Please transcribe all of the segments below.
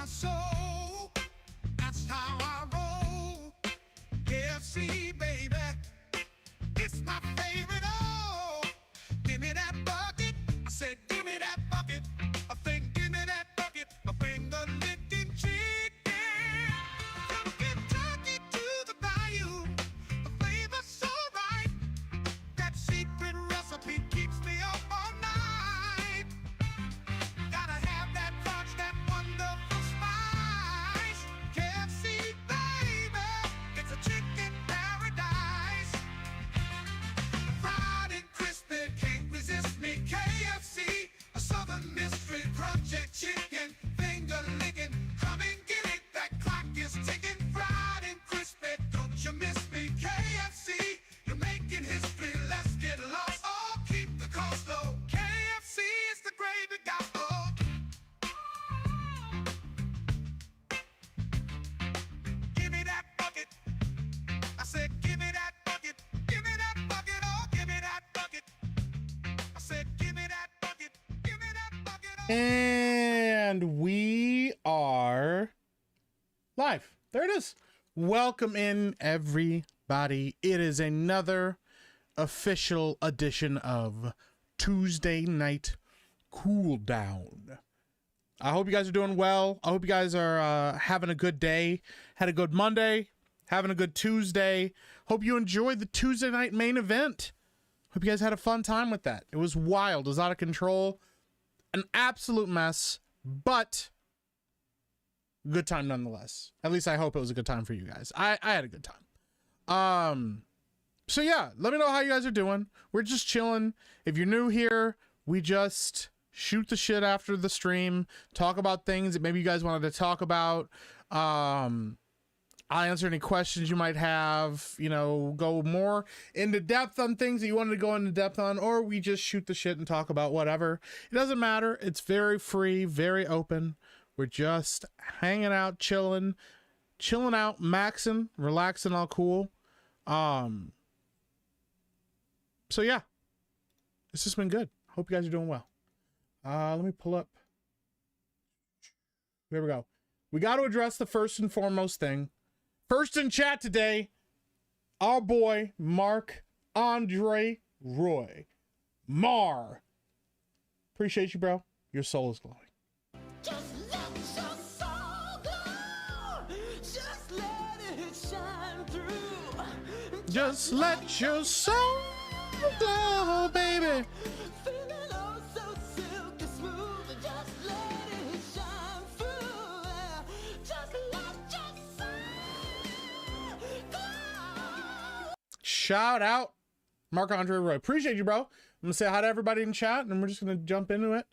my soul. That's how I roll. KFC, baby. It's my favorite. Oh, give me that bucket. I said, give me that bucket. I think, give me that bucket. A finger licking chicken. From Kentucky to the bayou. The flavor's so right. That secret recipe keeps me up all night. Gotta have that punch, that wonderful spice. KFC, baby. It's a chicken paradise. Fried and crispy, can't resist me. KFC, a southern mystery, crunchy chicken, finger licking. Come and get it, that clock is ticking. Fried and crispy, don't you miss me. KFC, you're making history. Let's get lost. Oh, keep the cost low. KFC is the gravy gospel. Give me that bucket. I said, give me that bucket. Give me that bucket. Oh, give me that bucket. I said, give me that bucket. Give me that bucket. Oh. And we are live. There it is. Welcome in, everybody. It is another official edition of Tuesday Night Cooldown. I hope you guys are doing well. I hope you guys are having a good day. Had a good Monday. Having a good Tuesday. Hope you enjoyed the Tuesday night main event. Hope you guys had a fun time with that. It was wild. It was out of control. An absolute mess, but good time nonetheless. At least I hope it was a good time for you guys. I had a good time. So yeah, let me know how you guys are doing. We're just chilling. If you're new here, we just shoot the shit after the stream, talk about things that maybe you guys wanted to talk about. I'll answer any questions you might have, you know, go more into depth on things that you wanted to go into depth on, or we just shoot the shit and talk about whatever. It doesn't matter. It's very free, very open. We're just hanging out, chilling out, maxing, relaxing, all cool. So yeah, it's just been good. Hope you guys are doing well. Let me pull up. There we go. We got to address the first and foremost thing. First in chat today, our boy, Mark Andre Roy. Mar. Appreciate you, bro. Your soul is glowing. Just let your soul glow. Just let it shine through. Just let your soul glow, baby. Feeling oh so silky smooth. Just let it shine through. Just let your soul glow. Shout out, Mark Andre Roy. Appreciate you, bro. I'm gonna say hi to everybody in chat, and we're just gonna jump into it.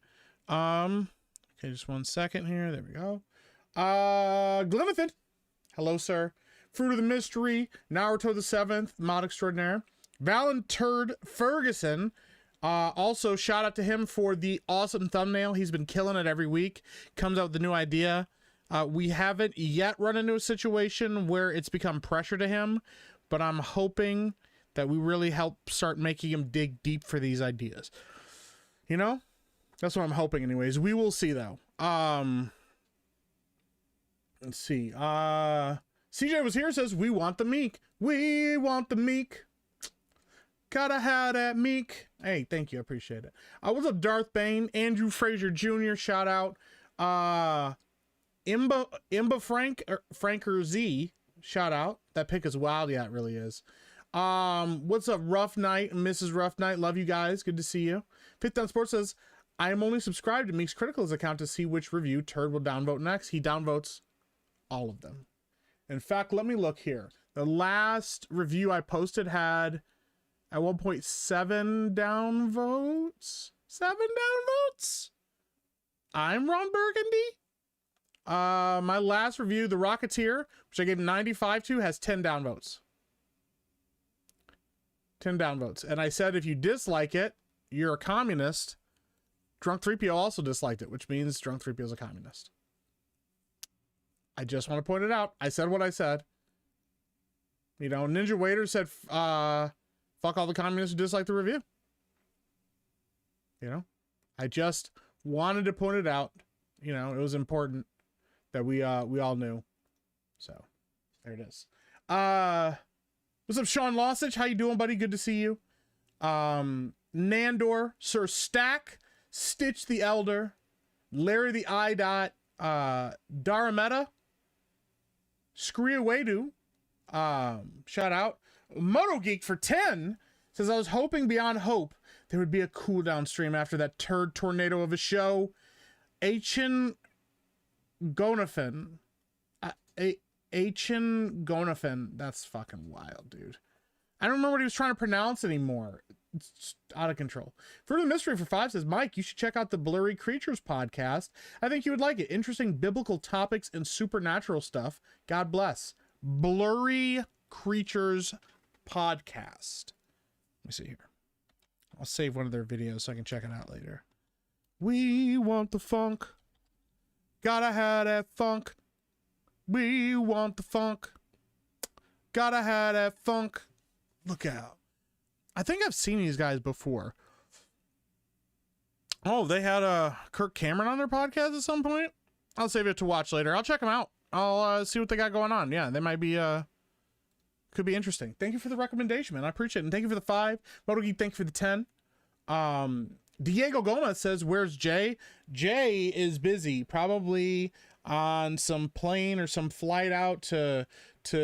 Okay, just 1 second here. There we go. Glenathan. Hello, sir. Fruit of the Mystery. Naruto the 7th. Mod Extraordinaire. Valen Turd Ferguson. Also, shout out to him for the awesome thumbnail. He's been killing it every week. Comes out with a new idea. We haven't yet run into a situation where it's become pressure to him, but I'm hoping that we really help start making him dig deep for these ideas. You know? That's what I'm hoping anyways. We will see though. Let's see. CJ was here, says we want the meek. We want the meek. Gotta have that meek. Hey, thank you. I appreciate it. What's up, Darth Bane? Andrew Fraser Jr. Shout out. Imba Franker Z. Shout out. That pick is wild. Yeah, it really is. What's up, Rough Knight and Mrs. Rough Knight? Love you guys. Good to see you. Fifth Down Sports says, I am only subscribed to Meek's Critical's account to see which review Turd will downvote next. He downvotes all of them. In fact, let me look here. The last review I posted had at one point 7 downvotes. 7 downvotes? I'm Ron Burgundy. My last review, The Rocketeer, which I gave 95 to, has 10 downvotes. 10 downvotes. And I said if you dislike it, you're a communist. Drunk 3PO also disliked it, which means Drunk 3PO is a communist. I just want to point it out. I said what I said. You know, Ninja Waiter said, fuck all the communists who dislike the review. You know, I just wanted to point it out. You know, it was important that we all knew. So there it is. What's up, Sean Lossage? How you doing, buddy? Good to see you. Nandor, Sir Stack, Stitch the Elder, Larry the I Dot, Darameta, Skriawedu, shout out. Moto Geek for 10 says, I was hoping beyond hope there would be a cooldown stream after that turd tornado of a show. Achin Gonafin. Achin Gonafin. That's fucking wild, dude. I don't remember what he was trying to pronounce anymore. It's out of control. Further Mystery for 5 says, Mike, you should check out the Blurry Creatures podcast. I think you would like it. Interesting biblical topics and supernatural stuff. God bless. Blurry Creatures podcast. Let me see here. I'll save one of their videos so I can check it out later. We want the funk. Gotta have that funk. We want the funk. Gotta have that funk. Look out. I think I've seen these guys before. Oh, they had Kirk Cameron on their podcast at some point. I'll save it to watch later. I'll check them out. I'll see what they got going on. Yeah, they might be could be interesting. Thank you for the recommendation, man. I appreciate it. And thank you for the 5. Motogeek, thank you for the 10. Diego Gomez says, where's Jay? Jay is busy, probably on some plane or some flight out to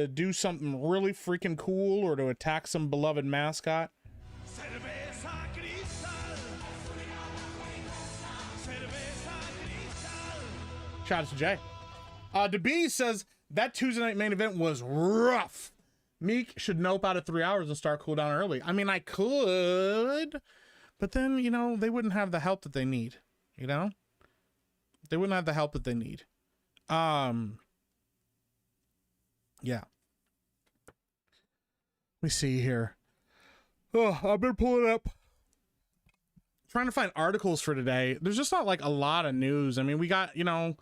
do something really freaking cool or to attack some beloved mascot. Cerveza cristal. Cerveza cristal. Shout out to Jay. DeB says that Tuesday night main event was rough. Meek should nope out of 3 hours and start cooldown early. I mean, I could, but then, you know, they wouldn't have the help that they need, you know? They wouldn't have the help that they need. Yeah. Let me see here. Oh, I've been pulling up, trying to find articles for today. There's just not like a lot of news. I mean, we got, you know,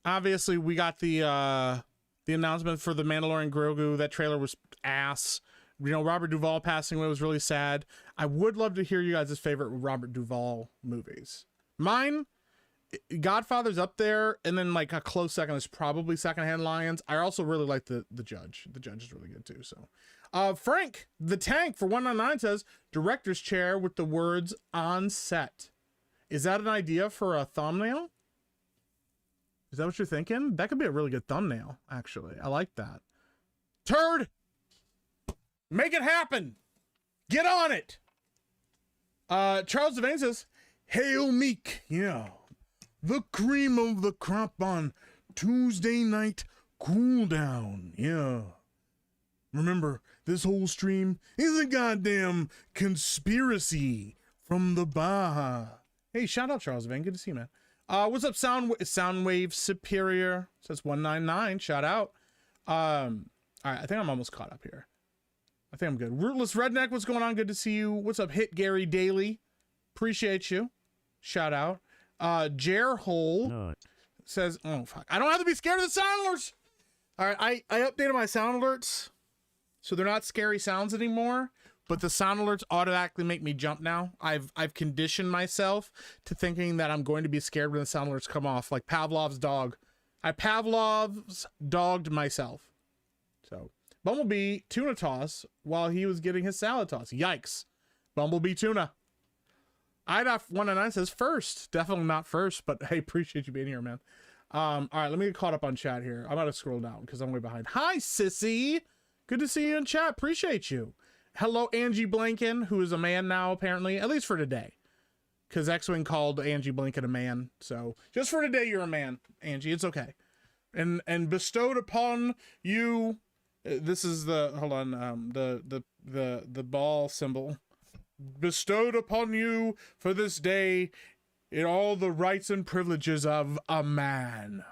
obviously we got the announcement for the Mandalorian Grogu. That trailer was ass. You know, Robert Duvall passing away was really sad. I would love to hear you guys' favorite Robert Duvall movies. Mine, Godfather's up there, and then like a close second is probably Secondhand Lions. I also really like the Judge. The Judge is really good too. So, Frank the Tank for 199 says director's chair with the words on set. Is that an idea for a thumbnail? Is that what you're thinking? That could be a really good thumbnail, actually. I like that. Turd! Make it happen! Get on it! Charles Devane says, Hail Meek, yeah. The cream of the crop on Tuesday night cooldown, yeah. Remember, this whole stream is a goddamn conspiracy from the Baja. Hey, shout out Charles Devane. Good to see you, man. What's up, Soundwave Superior? Says 199. Shout out. All right, I think I'm almost caught up here. I think I'm good. Rootless Redneck, what's going on? Good to see you. What's up, Hit Gary Daily? Appreciate you. Shout out. Jer Hole says, oh fuck, I don't have to be scared of the sound alerts. All right, I updated my sound alerts so they're not scary sounds anymore. But the sound alerts automatically make me jump now. I've conditioned myself to thinking that I'm going to be scared when the sound alerts come off, like Pavlov's dog. I Pavlov's dogged myself. So, Bumblebee tuna toss while he was getting his salad toss. Yikes. Bumblebee tuna. IDOF109 says first. Definitely not first, but hey, appreciate you being here, man. All right, let me get caught up on chat here. I'm about to scroll down because I'm way behind. Hi, sissy. Good to see you in chat. Appreciate you. Hello, Angie Blinken, who is a man now, apparently, at least for today. Because X-Wing called Angie Blinken a man. So, just for today, you're a man, Angie. It's okay. And bestowed upon you, this is the, hold on, the ball symbol. Bestowed upon you for this day in all the rights and privileges of a man.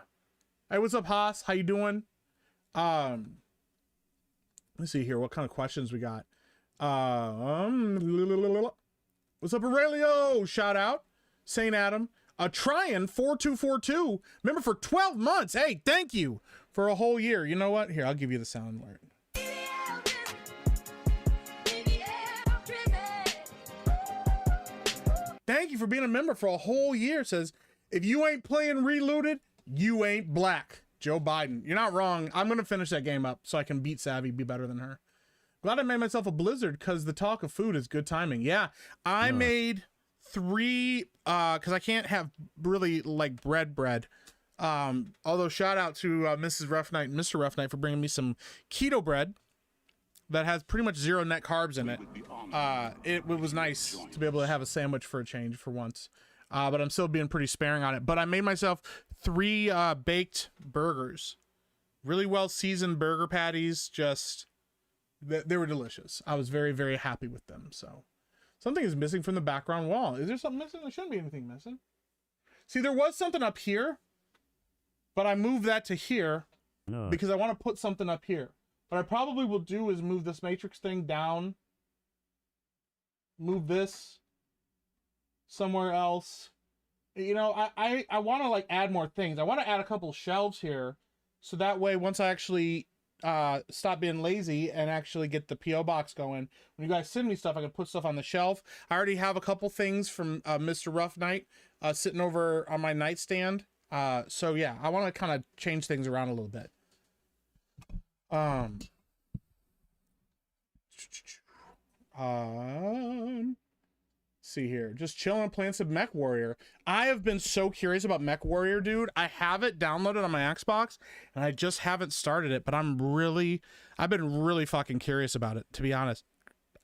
Hey, what's up, Haas? How you doing? Let's see here. What kind of questions we got? What's up, Aurelio? Shout out. St. Adam. Tryon 4242. Remember, for 12 months. Hey, thank you for a whole year. You know what? Here, I'll give you the sound alert. Thank you for being a member for a whole year. Says, if you ain't playing Reloaded, you ain't black. Joe Biden. You're not wrong. I'm going to finish that game up so I can beat Savvy, be better than her. Glad I made myself a blizzard because the talk of food is good timing. Yeah, I made 3 because I can't have really like bread. Although shout out to Mrs. Rough Night and Mr. Rough Night for bringing me some keto bread that has pretty much 0 net carbs in it. It was nice to be able to have a sandwich for a change for once. But I'm still being pretty sparing on it. But I made myself 3 baked burgers. Really well seasoned burger patties. Just, they were delicious. I was very, very happy with them. So something is missing from the background wall. Is there something missing? There shouldn't be anything missing. See, there was something up here, but I moved that to here because I want to put something up here. What I probably will do is move this matrix thing down. Move this somewhere else. You know, I want to like add more things. I want to add a couple shelves here, so that way once I actually stop being lazy and actually get the PO box going, when you guys send me stuff, I can put stuff on the shelf. I already have a couple things from Mr. Rough Night sitting over on my nightstand. So yeah, I want to kind of change things around a little bit. See here, just chilling, playing some Mech Warrior. I have been so curious about Mech Warrior, dude. I have it downloaded on my Xbox and I just haven't started it, but I've been really fucking curious about it, to be honest.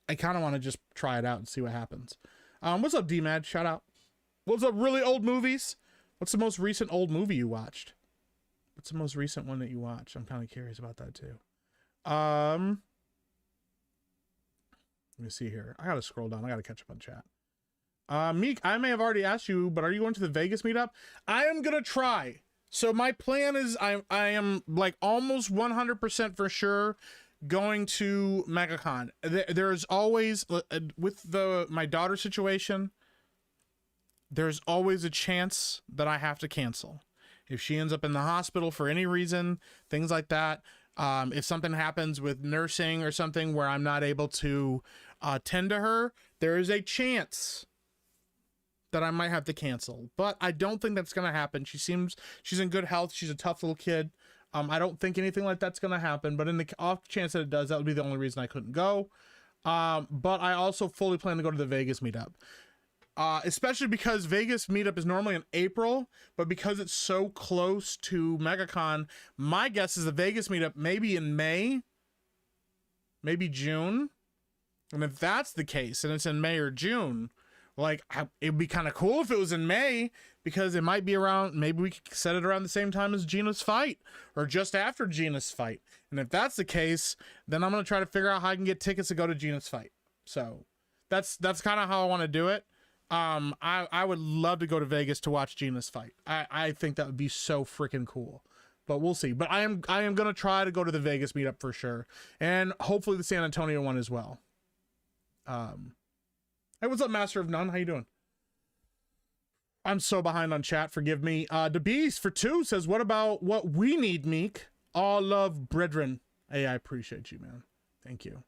I kind of want to just try it out and see what happens. What's up, D-Mad? Shout out. What's up, really old movies? What's the most recent old movie you watched? What's the most recent one that you watched? I'm kind of curious about that too. Let me see here. I gotta scroll down. I gotta catch up on chat. Meek, I may have already asked you, but are you going to the Vegas meetup? I am gonna try. So my plan is I am like almost 100% for sure going to MegaCon. There's always, with my daughter situation, there's always a chance that I have to cancel. If she ends up in the hospital for any reason, things like that. If something happens with nursing or something where I'm not able to tend to her, there is a chance that I might have to cancel. But I don't think that's going to happen. She's in good health. She's a tough little kid. I don't think anything like that's going to happen. But in the off chance that it does, that would be the only reason I couldn't go. But I also fully plan to go to the Vegas meetup. Especially because Vegas meetup is normally in April, but because it's so close to MegaCon, my guess is the Vegas meetup maybe in May, maybe June. And if that's the case, and it's in May or June, like it'd be kind of cool if it was in May, because it might be around, maybe we could set it around the same time as Gina's fight or just after Gina's fight. And if that's the case, then I'm going to try to figure out how I can get tickets to go to Gina's fight. So that's kind of how I want to do it. I would love to go to Vegas to watch Gina's fight. I think that would be so freaking cool, but we'll see. But I am going to try to go to the Vegas meetup for sure. And hopefully the San Antonio one as well. Hey, what's up, Master of None? How you doing? I'm so behind on chat. Forgive me. The Beast for 2 says, what about what we need, Meek? All love, brethren. Hey, I appreciate you, man. Thank you.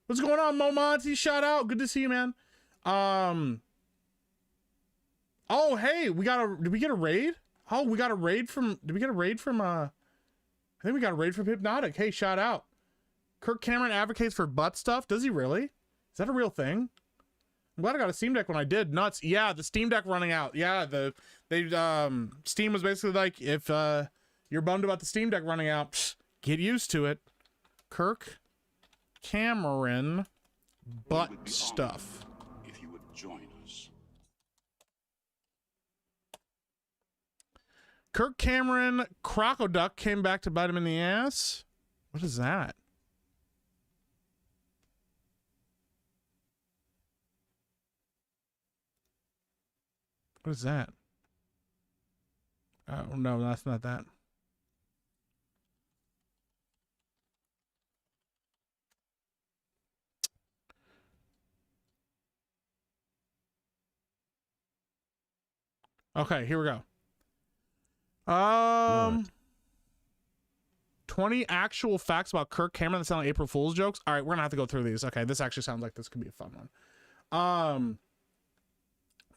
What's going on, Momonty? Shout out. Good to see you, man. Oh, hey, did we get a raid? Oh, we got a raid from, I think we got a raid from Hypnotic. Hey, shout out. Kirk Cameron advocates for butt stuff. Does he really? Is that a real thing? I'm glad I got a Steam Deck when I did. Nuts. Yeah, the Steam Deck running out. Yeah, Steam was basically like, if you're bummed about the Steam Deck running out, psh, get used to it. Kirk Cameron butt stuff. If you would join us. Kirk Cameron Crocoduck came back to bite him in the ass. What is that? What is that? Oh, no, that's not that. Okay, here we go. 20 actual facts about Kirk Cameron that sound like April Fool's jokes. All right, we're gonna have to go through these. Okay, this actually sounds like this could be a fun one.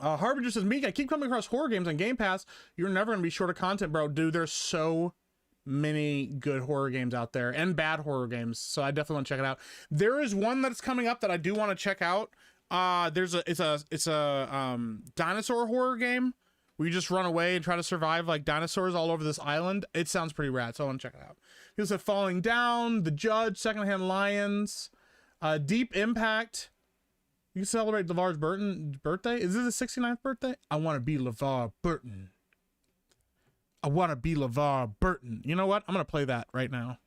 Harbinger says, Meek, I keep coming across horror games on Game Pass. You're never gonna be short of content, bro. Dude, there's so many good horror games out there and bad horror games. So I definitely want to check it out. There is one that's coming up that I do want to check out. It's a dinosaur horror game where you just run away and try to survive like dinosaurs all over this island. It sounds pretty rad, so I want to check it out. He said Falling Down, The Judge, Secondhand Lions, Deep Impact. You can celebrate LeVar's birthday. Is this his 69th birthday? I want to be LeVar Burton. I want to be LeVar Burton. You know what? I'm gonna play that right now.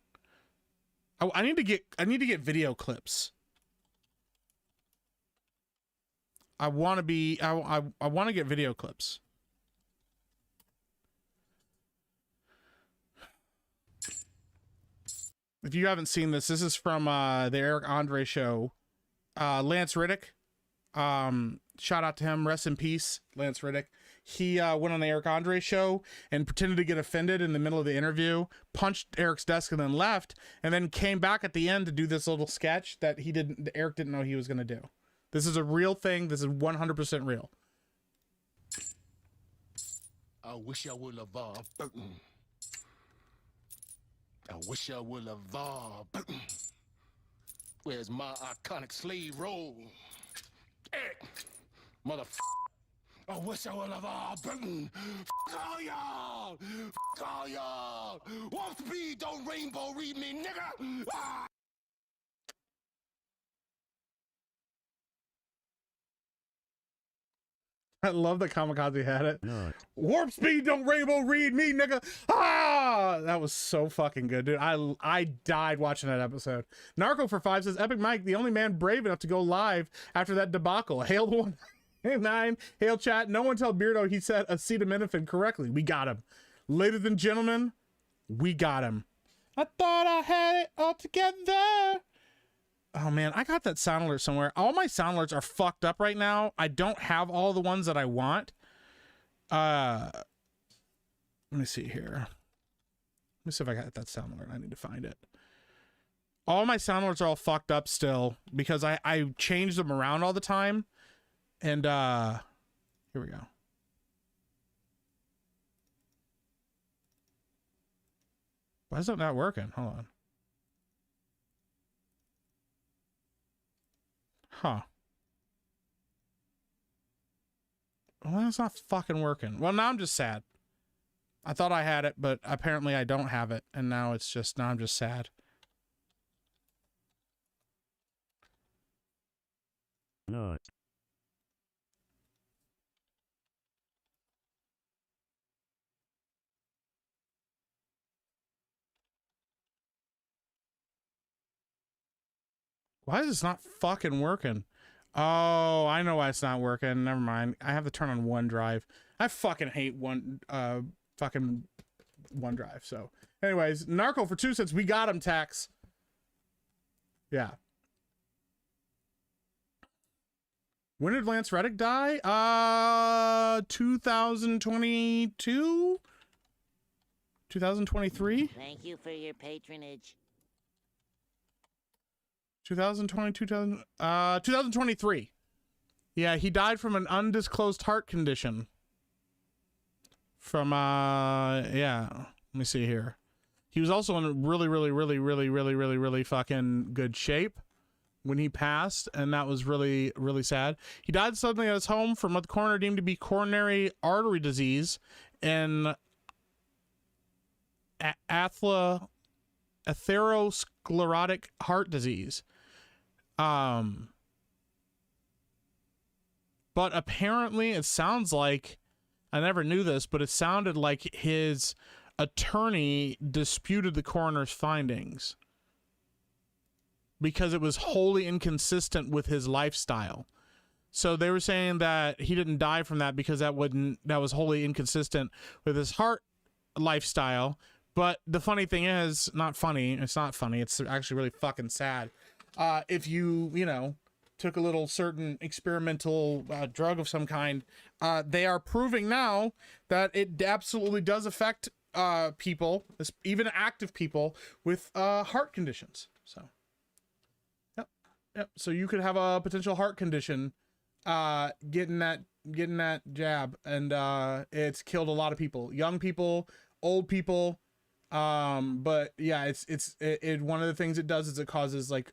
I need to get video clips. I want to get video clips. If you haven't seen this is from the Eric Andre show. Lance Riddick. Shout out to him. Rest in peace, Lance Riddick. He went on the Eric Andre show and pretended to get offended in the middle of the interview, punched Eric's desk and then left, and then came back at the end to do this little sketch that Eric didn't know he was going to do. This is a real thing. This is 100% real. I wish I would have Burton. I wish I would have Burton. Where's my iconic slave role? Eric, motherfucker. I wish I would have Burton. F all y'all. F all y'all. Warp speed, don't rainbow read me, nigga. Ah! I love that Kamikaze had it. No. Warp speed, don't rainbow read me, nigga. Ah, that was so fucking good, dude. I died watching that episode. Narco for 5 says, Epic Mike, the only man brave enough to go live after that debacle. Hail the 199. Hail chat. No one tell Beardo he said acetaminophen correctly. We got him. Ladies and gentlemen, we got him. I thought I had it all together. Oh man, I got that sound alert somewhere. All my sound alerts are fucked up right now. I don't have all the ones that I want. Let me see here. Let me see if I got that sound alert. I need to find it. All my sound alerts are all fucked up still because I change them around all the time. And here we go. Why is that not working? Hold on. Huh. Well, it's not fucking working. Well, now I'm just sad. I thought I had it, but apparently I don't have it. And now it's just, now I'm just sad. No. Why is this not fucking working? Oh, I know why it's not working. Never mind. I have to turn on OneDrive. I fucking hate fucking OneDrive. So, anyways, Narco for 2 cents. We got him, Tax. Yeah. When did Lance Reddick die? 2022? 2023? Thank you for your patronage. 2023. Yeah, he died from an undisclosed heart condition. From yeah, let me see here. He was also in really fucking good shape when he passed, and that was really sad. He died suddenly at his home from what the coroner deemed to be coronary artery disease and atherosclerotic heart disease. But apparently it sounds like, I never knew this, but it sounded like his attorney disputed the coroner's findings because it was wholly inconsistent with his lifestyle. So they were saying that he didn't die from that because that was wholly inconsistent with his heart lifestyle. But the funny thing is, it's not funny, it's actually really fucking sad. If you took a little certain experimental drug of some kind, they are proving now that it absolutely does affect people, even active people with heart conditions. So, yep. So you could have a potential heart condition, getting that jab, and it's killed a lot of people, young people, old people. But yeah, it one of the things it does is it causes like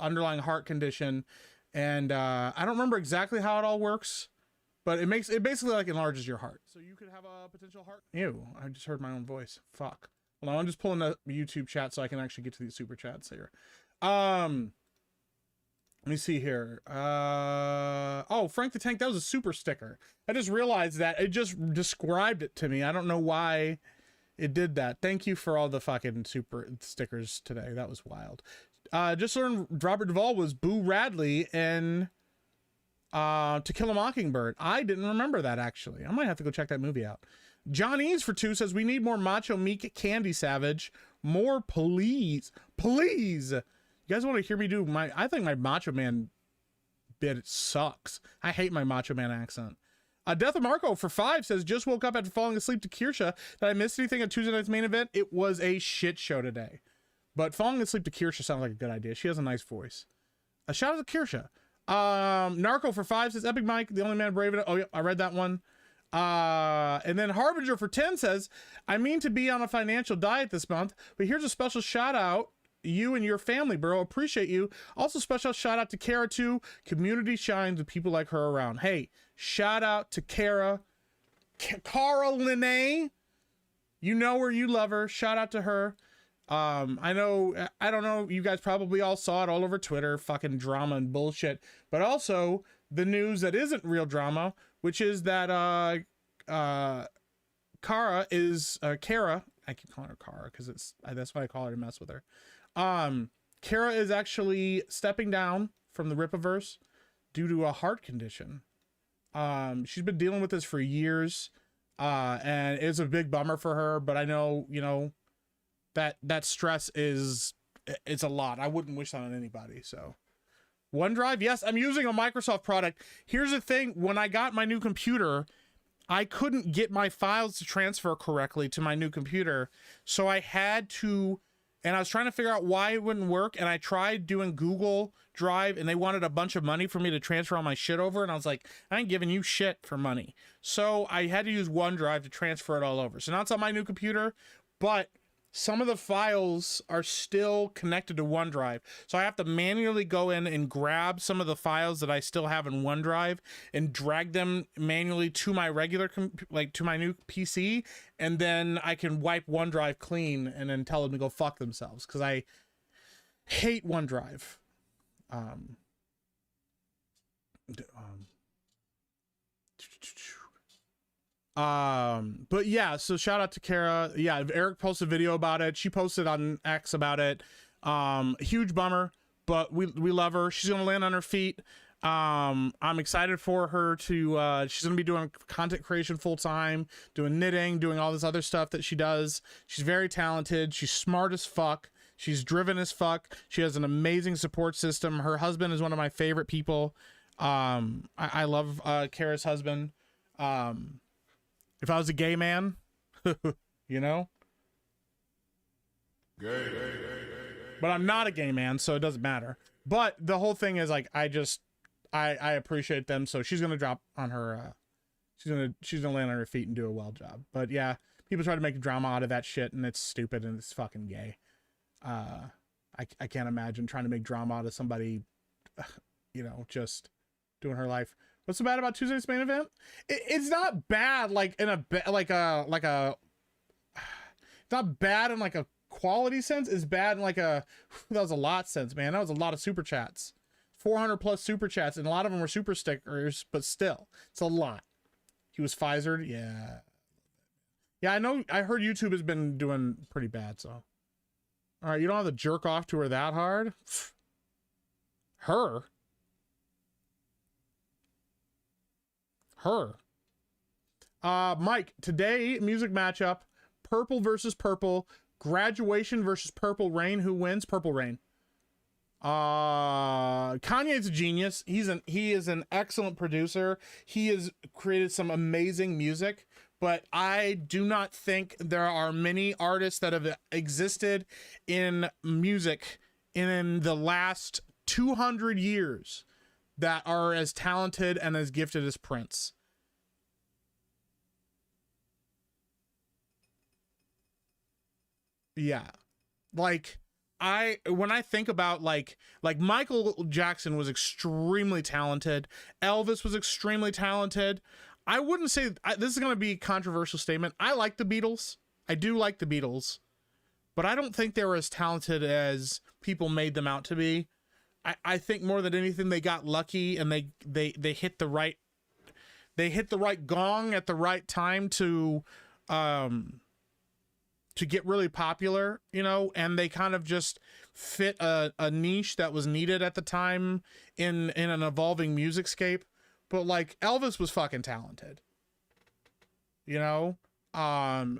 underlying heart condition, and I don't remember exactly how it all works, but it basically like enlarges your heart, so you could have a potential heart. Ew, I just heard my own voice. Fuck. Well, I'm just pulling the YouTube chat so I can actually get to these super chats here. Let me see here. Oh, Frank the Tank, that was a super sticker. I just realized that it just described it to me. I don't know why it did that. Thank you for all the fucking super stickers today. That was wild. Just learned Robert Duvall was Boo Radley in To Kill a Mockingbird. I didn't remember that, actually. I might have to go check that movie out. John Eames for 2 says, we need more Macho Meek Candy Savage. More, please. Please. You guys want to hear me do I think my Macho Man bit sucks. I hate my Macho Man accent. Death of Marco for 5 says, just woke up after falling asleep to Kirsha. Did I miss anything at Tuesday night's main event? It was a shit show today. But falling asleep to Kirsha sounds like a good idea. She has a nice voice. A shout out to Kirsha. Narco for 5 says, Epic Mike, the only man brave enough. Oh, yeah, I read that one. And then Harbinger for 10 says, I mean to be on a financial diet this month, but here's a special shout out. You and your family, bro. Appreciate you. Also, special shout out to Kara too. Community shines with people like her around. Hey, shout out to Kara. Cara Lene. You know her, you love her. Shout out to her. I don't know, you guys probably all saw it all over Twitter, fucking drama and bullshit. But also the news that isn't real drama, which is that Kara, I keep calling her Kara because that's why I call her to mess with her. Kara is actually stepping down from the Rippaverse due to a heart condition. She's been dealing with this for years, and it's a big bummer for her, but I know, you know, that stress it's a lot. I wouldn't wish that on anybody. So OneDrive, yes, I'm using a Microsoft product. Here's the thing, when I got my new computer, I couldn't get my files to transfer correctly to my new computer. So I had to, and I was trying to figure out why it wouldn't work. And I tried doing Google Drive and they wanted a bunch of money for me to transfer all my shit over. And I was like, I ain't giving you shit for money. So I had to use OneDrive to transfer it all over. So now it's on my new computer, but some of the files are still connected to OneDrive. So I have to manually go in and grab some of the files that I still have in OneDrive and drag them manually to my regular, to my new PC. And then I can wipe OneDrive clean and then tell them to go fuck themselves. Cause I hate OneDrive. But yeah, so shout out to Kara. Yeah, Eric posted a video about it. She posted on X about it. Huge bummer, but we love her. She's gonna land on her feet. I'm excited for her to she's gonna be doing content creation full time, doing knitting, doing all this other stuff that she does. She's very talented, she's smart as fuck, she's driven as fuck, she has an amazing support system. Her husband is one of my favorite people. I love Kara's husband. If I was a gay man, you know? Gay. But I'm not a gay man, so it doesn't matter. But the whole thing is like, I appreciate them. So she's going to drop on her, she's going to land on her feet and do a well job. But yeah, people try to make drama out of that shit and it's stupid and it's fucking gay. I can't imagine trying to make drama out of somebody, you know, just doing her life. What's so bad about Tuesday's main event? It's not bad, like in a it's not bad in like a quality sense. It's bad in like that was a lot sense, man. That was a lot of super chats, 400 plus super chats, and a lot of them were super stickers. But still, it's a lot. He was Pfizered, yeah. I know. I heard YouTube has been doing pretty bad. So, all right, you don't have to jerk off to her that hard. Her. Mike, today music matchup, Purple versus Purple, Graduation versus Purple Rain. Who wins? Purple Rain. Kanye's a genius. He is an excellent producer. He has created some amazing music, but I do not think there are many artists that have existed in music in the last 200 years that are as talented and as gifted as Prince. Yeah. Like when I think about like Michael Jackson was extremely talented. Elvis was extremely talented. I wouldn't say this is going to be a controversial statement. I like the Beatles. I do like the Beatles, but I don't think they were as talented as people made them out to be. I think more than anything, they got lucky and they hit the right gong at the right time to get really popular, you know, and they kind of just fit a niche that was needed at the time in an evolving musicscape. But like Elvis was fucking talented, you know.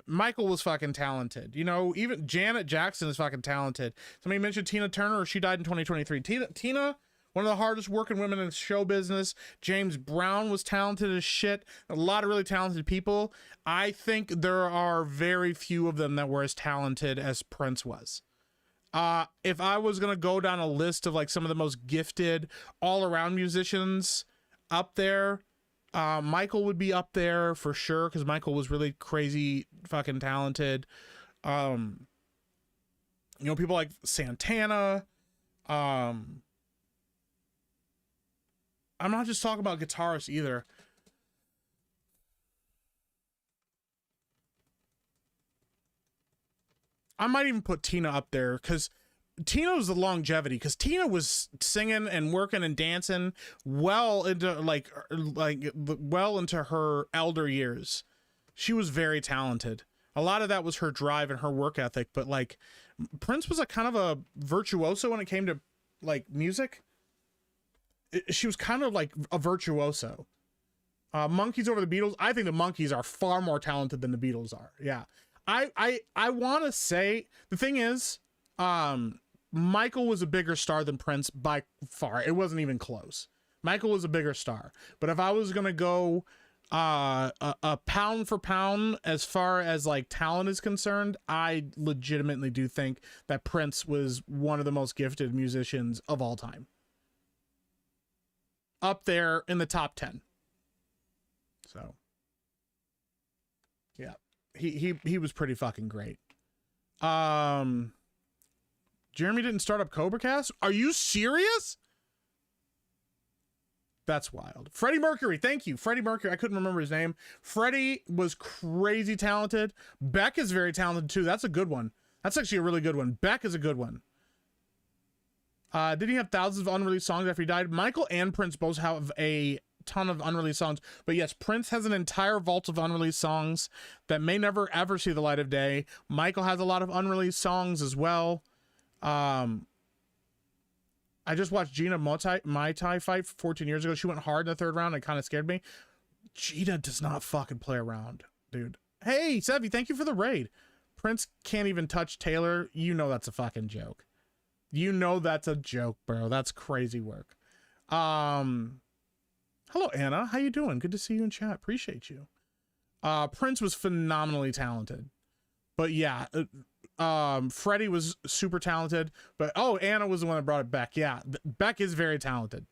Michael was fucking talented, you know. Even Janet Jackson is fucking talented. Somebody mentioned Tina Turner. She died in 2023. Tina, one of the hardest working women in the show business. James Brown was talented as shit. A lot of really talented people. I think there are very few of them that were as talented as Prince was. If I was gonna go down a list of like some of the most gifted all around musicians up there, Michael would be up there for sure, because Michael was really crazy fucking talented. You know, people like Santana. I'm not just talking about guitarists either. I might even put Tina up there, because Tina's the longevity, because Tina was singing and working and dancing well into well into her elder years. She was very talented. A lot of that was her drive and her work ethic, but like Prince was a kind of a virtuoso when it came to like music. She was kind of like a virtuoso. Monkeys over the Beatles. I think the Monkeys are far more talented than the Beatles are. Yeah. I want to say the thing is, Michael was a bigger star than Prince by far. It wasn't even close. Michael was a bigger star. But if I was going to go a pound for pound as far as like talent is concerned, I legitimately do think that Prince was one of the most gifted musicians of all time. Up there in the top 10. So, yeah. He was pretty fucking great. Jeremy didn't start up Cobra Cast? Are you serious? That's wild. Freddie Mercury, thank you. Freddie Mercury, I couldn't remember his name. Freddie was crazy talented. Beck is very talented too. That's a good one. That's actually a really good one. Beck is a good one. Did he have thousands of unreleased songs after he died? Michael and Prince both have a ton of unreleased songs, but yes, Prince has an entire vault of unreleased songs that may never ever see the light of day. Michael has a lot of unreleased songs as well. I just watched Gina Mai Tai fight 14 years ago. She went hard in the third round. It kind of scared me. Gina does not fucking play around, dude. Hey, Sevy, thank you for the raid. Prince can't even touch Taylor. You know that's a fucking joke. You know that's a joke, bro. That's crazy work. Hello, Anna. How you doing? Good to see you in chat. Appreciate you. Prince was phenomenally talented. But yeah, Freddie was super talented. But Anna was the one that brought it back. Yeah, Beck is very talented.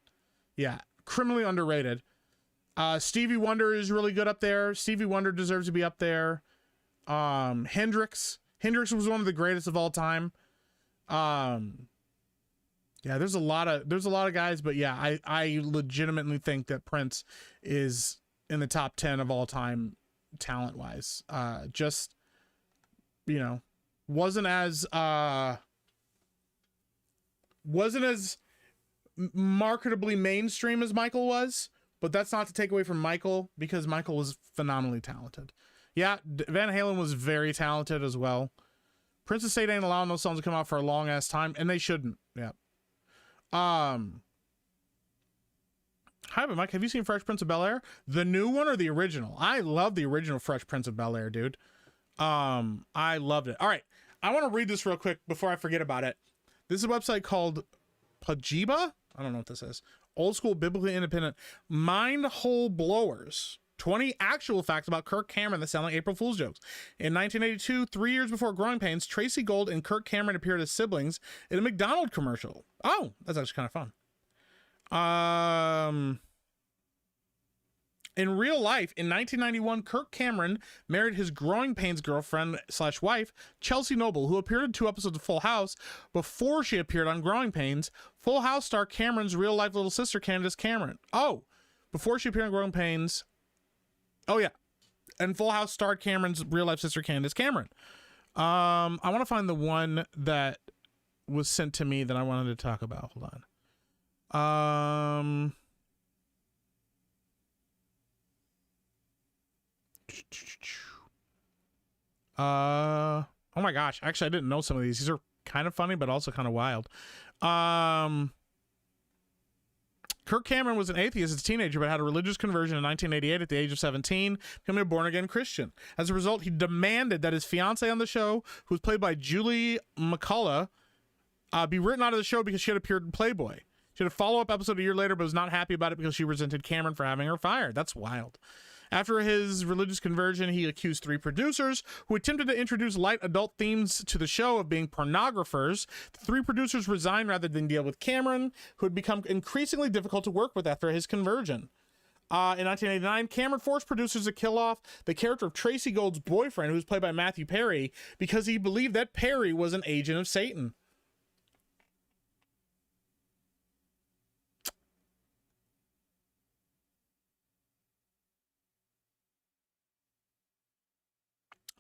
Yeah, criminally underrated. Stevie Wonder is really good up there. Stevie Wonder deserves to be up there. Hendrix was one of the greatest of all time. Yeah, there's a lot of guys, but yeah, I legitimately think that Prince is in the top 10 of all time talent wise. Just, you know, wasn't as marketably mainstream as Michael was, but that's not to take away from Michael, because Michael was phenomenally talented. Yeah, Van Halen was very talented as well. Prince Estate ain't allowing those songs to come out for a long ass time, and they shouldn't. Yeah. Hi, but Mike, have you seen Fresh Prince of Bel-Air? The new one or the original? I love the original Fresh Prince of Bel-Air, dude. I loved it. All right, I want to read this real quick before I forget about it. This is a website called Pajiba. I don't know what this is. Old school, biblically independent mind hole blowers. 20 actual facts about Kirk Cameron that sound like April Fool's jokes. In 1982, 3 years before Growing Pains, Tracy Gold and Kirk Cameron appeared as siblings in a McDonald's commercial. Oh, that's actually kind of fun. In real life, in 1991, Kirk Cameron married his Growing Pains girlfriend / wife, Chelsea Noble, who appeared in 2 episodes of Full House before she appeared on Growing Pains. Full House star Cameron's real-life little sister, Candace Cameron. Oh, before she appeared on Growing Pains. Oh, yeah. And Full House starred Cameron's real-life sister, Candace Cameron. I want to find the one that was sent to me that I wanted to talk about. Hold on. Oh my gosh, actually I didn't know some of these. These are kind of funny but also kind of wild. Kirk Cameron was an atheist as a teenager but had a religious conversion in 1988 at the age of 17, becoming a born-again Christian. As a result, he demanded that his fiancée on the show, who was played by Julie McCullough, be written out of the show because she had appeared in Playboy. She had a follow-up episode a year later but was not happy about it because she resented Cameron for having her fired. That's wild. After his religious conversion, he accused 3 producers who attempted to introduce light adult themes to the show of being pornographers. The 3 producers resigned rather than deal with Cameron, who had become increasingly difficult to work with after his conversion. In 1989, Cameron forced producers to kill off the character of Tracy Gold's boyfriend, who was played by Matthew Perry, because he believed that Perry was an agent of Satan.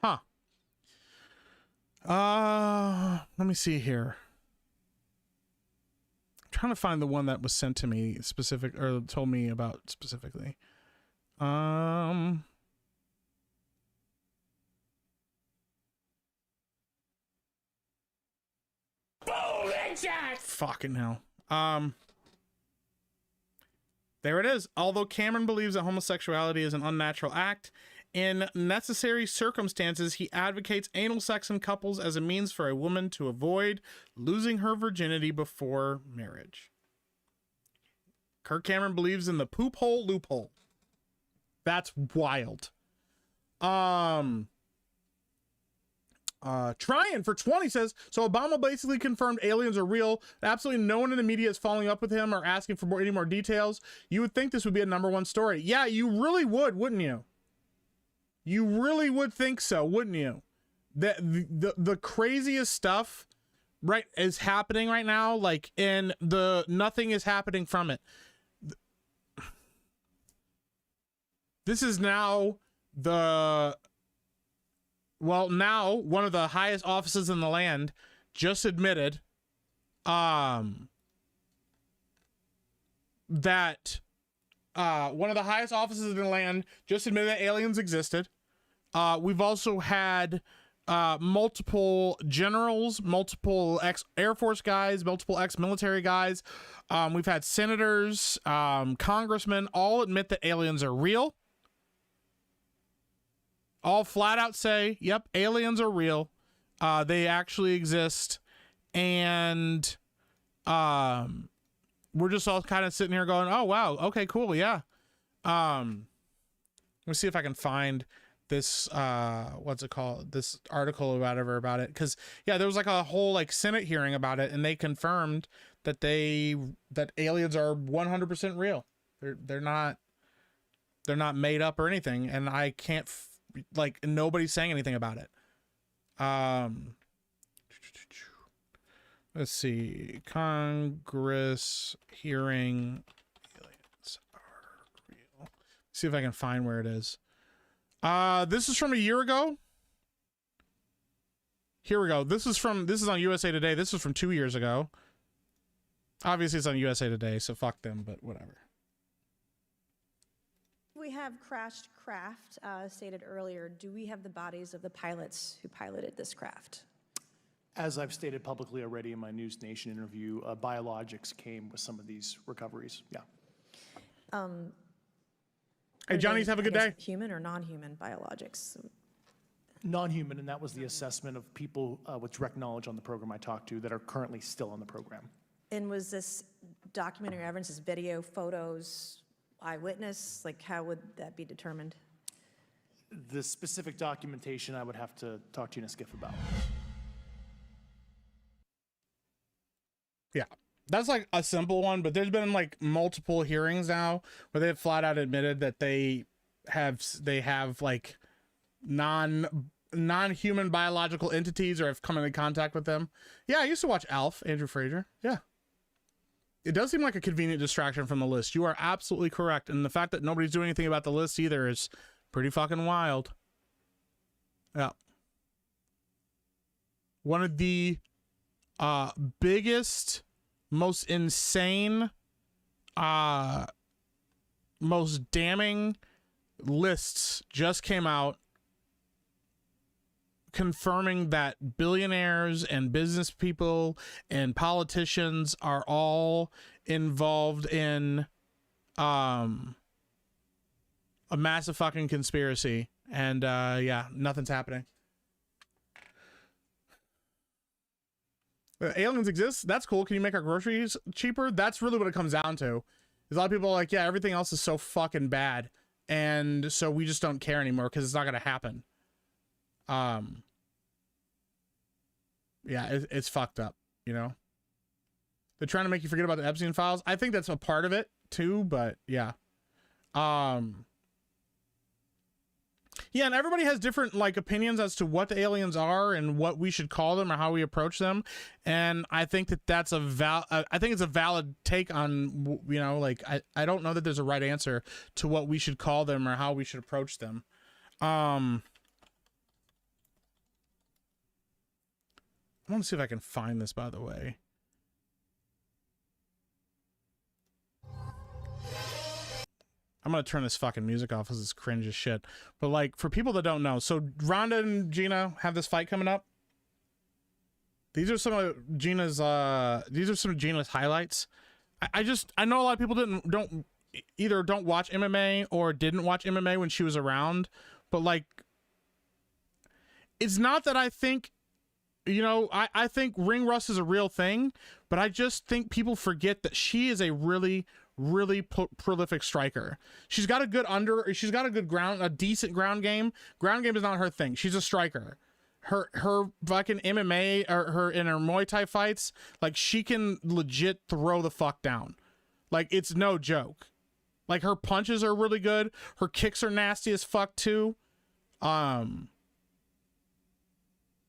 Huh. Let me see here. I'm trying to find the one that was sent to me specific or told me about specifically. Fucking hell. There it is. Although Cameron believes that homosexuality is an unnatural act, in necessary circumstances, he advocates anal sex in couples as a means for a woman to avoid losing her virginity before marriage. Kirk Cameron believes in the poop hole loophole. That's wild. Trying for 20 says, so Obama basically confirmed aliens are real. Absolutely no one in the media is following up with him or asking for any more details. You would think this would be a #1 story. Yeah, you really would, wouldn't you? You really would think so, wouldn't you? The craziest stuff right is happening right now, like, and nothing is happening from it. This is now now one of the highest offices in the land just admitted that one of the highest offices in the land just admitted that aliens existed. We've also had multiple generals, multiple ex-Air Force guys, multiple ex-military guys. We've had senators, congressmen, all admit that aliens are real. All flat out say, yep, aliens are real. They actually exist. And we're just all kind of sitting here going, oh, wow, okay, cool, yeah. Let me see if I can find this what's it called, this article or whatever about it, because yeah, there was like a whole like Senate hearing about it, and they confirmed that that aliens are 100% real. They're not made up or anything, and I can't like nobody's saying anything about it. Let's see, Congress hearing aliens are real. See if I can find where it is. This is from a year ago. Here we go. This is on USA Today. This is from 2 years ago. Obviously it's on USA Today, so fuck them, but whatever. We have crashed craft, stated earlier. Do we have the bodies of the pilots who piloted this craft? As I've stated publicly already in my News Nation interview, biologics came with some of these recoveries. Yeah. Hey, Johnny's, have a good day. Human or non-human biologics? Non-human, and that was the assessment of people with direct knowledge on the program I talked to that are currently still on the program. And was this documentary evidence, this video, photos, eyewitness? Like, how would that be determined? The specific documentation I would have to talk to you in a skiff about. Yeah. that's like a simple one, but there's been like multiple hearings now where they've flat out admitted that they have like non-human biological entities or have come into contact with them. Yeah, I used to watch Alf, Andrew Fraser. Yeah. It does seem like a convenient distraction from the list. You are absolutely correct. And the fact that nobody's doing anything about the list either is pretty fucking wild. Yeah. One of the biggest, most insane, most damning lists just came out confirming that billionaires and business people and politicians are all involved in a massive fucking conspiracy. And yeah, nothing's happening. Aliens exist. That's cool. Can you make our groceries cheaper? That's really what it comes down to. A lot of people are like, yeah, everything else is so fucking bad. And so we just don't care anymore because it's not going to happen. Yeah, it's fucked up, you know? They're trying to make you forget about the Epstein files. I think that's a part of it too, but yeah. Yeah, and everybody has different like opinions as to what the aliens are and what we should call them or how we approach them. And I think that that's I think it's a valid take on, you know, like I don't know that there's a right answer to what we should call them or how we should approach them. I want to see if I can find this, by the way. I'm going to turn this fucking music off because it's cringe as shit. But, like, for people that don't know, so Rhonda and Gina have this fight coming up. These are some of Gina's highlights. I know a lot of people don't watch MMA or didn't watch MMA when she was around. But, like, it's not that I think, you know, I think ring rust is a real thing, but I just think people forget that she is a really prolific striker. She's got a good a decent ground game. Ground game is not her thing. She's a striker. Her fucking MMA or in her Muay Thai fights, like she can legit throw the fuck down. Like it's no joke. Like her punches are really good. Her kicks are nasty as fuck too.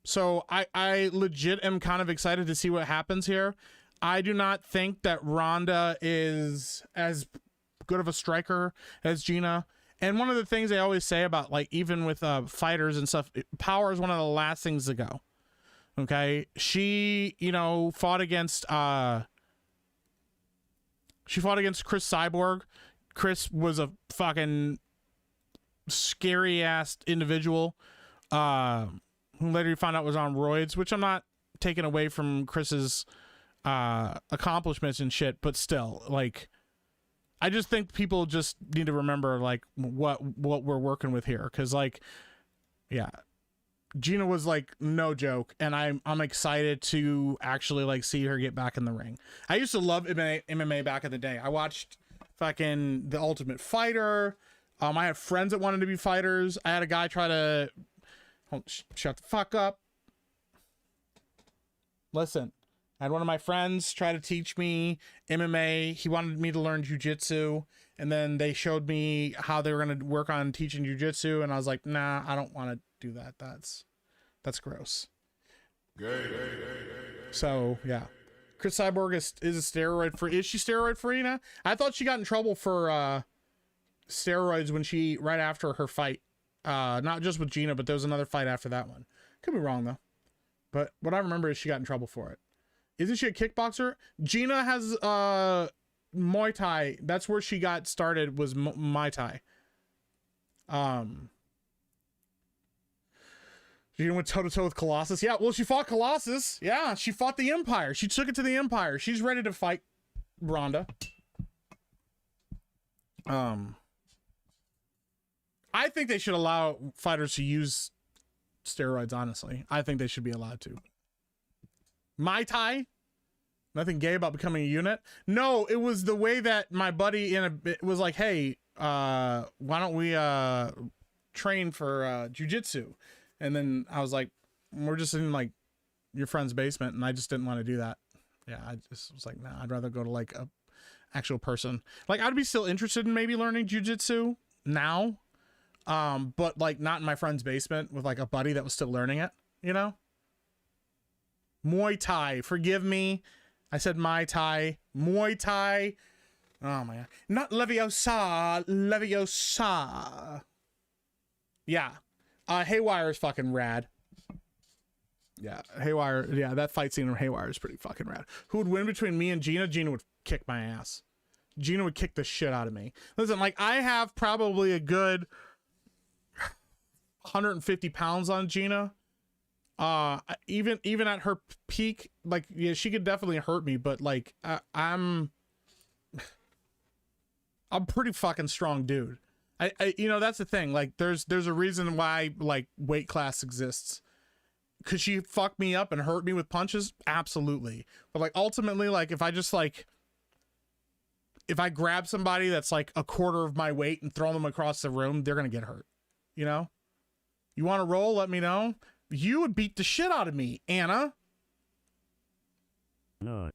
So I legit am kind of excited to see what happens here. I do not think that Rhonda is as good of a striker as Gina. And one of the things they always say about, like, even with fighters and stuff, power is one of the last things to go. Okay? She, you know, fought against Chris Cyborg. Chris was a fucking scary-ass individual. Who later you found out was on roids, which I'm not taking away from Chris's accomplishments and shit, but still, like, I just think people just need to remember, like, what we're working with here, because, like, yeah, Gina was, like, no joke, and I'm excited to actually, like, see her get back in the ring. I used to love MMA back in the day. I watched fucking The Ultimate Fighter. I had friends that wanted to be fighters. I had a guy try to... Oh, shut the fuck up. Listen, I had one of my friends try to teach me MMA. He wanted me to learn jiu-jitsu, and then they showed me how they were going to work on teaching jiu-jitsu, and I was like, nah, I don't want to do that. That's gross. So, yeah. Chris Cyborg is a steroid free. Is she steroid free now? I thought she got in trouble for steroids when right after her fight. Not just with Gina, but there was another fight after that one. Could be wrong though. But what I remember is she got in trouble for it. Isn't she a kickboxer? Gina has Muay Thai. That's where she got started, was Muay Thai. Gina went toe-to-toe with Colossus. Yeah, well, she fought Colossus. Yeah, she fought the Empire. She took it to the Empire. She's ready to fight Rhonda. I think they should allow fighters to use steroids, honestly. I think they should be allowed to. Muay Thai? Nothing gay about becoming a unit? No, it was the way that my buddy it was like, hey, why don't we train for jiu-jitsu? And then I was like, we're just in like your friend's basement, and I just didn't want to do that. Yeah, I just was like, nah, I'd rather go to like a actual person. Like, I'd be still interested in maybe learning jujitsu now, but like not in my friend's basement with like a buddy that was still learning it, you know? Muay Thai, forgive me. I said Mai Tai. Muay Thai. Oh my god. Not Leviosa. Leviosa. Yeah. Haywire is fucking rad. Yeah, Haywire. Yeah, that fight scene in Haywire is pretty fucking rad. Who would win between me and Gina? Gina would kick my ass. Gina would kick the shit out of me. Listen, like, I have probably a good 150 pounds on Gina. Even at her peak, like, yeah, she could definitely hurt me, but like, I'm pretty fucking strong, dude. I you know, that's the thing. Like, there's a reason why like weight class exists. Could she fuck me up and hurt me with punches? Absolutely. But like, ultimately, like, if I grab somebody that's like a quarter of my weight and throw them across the room, they're gonna get hurt. You know? You want to roll? Let me know. You would beat the shit out of me, Anna. No.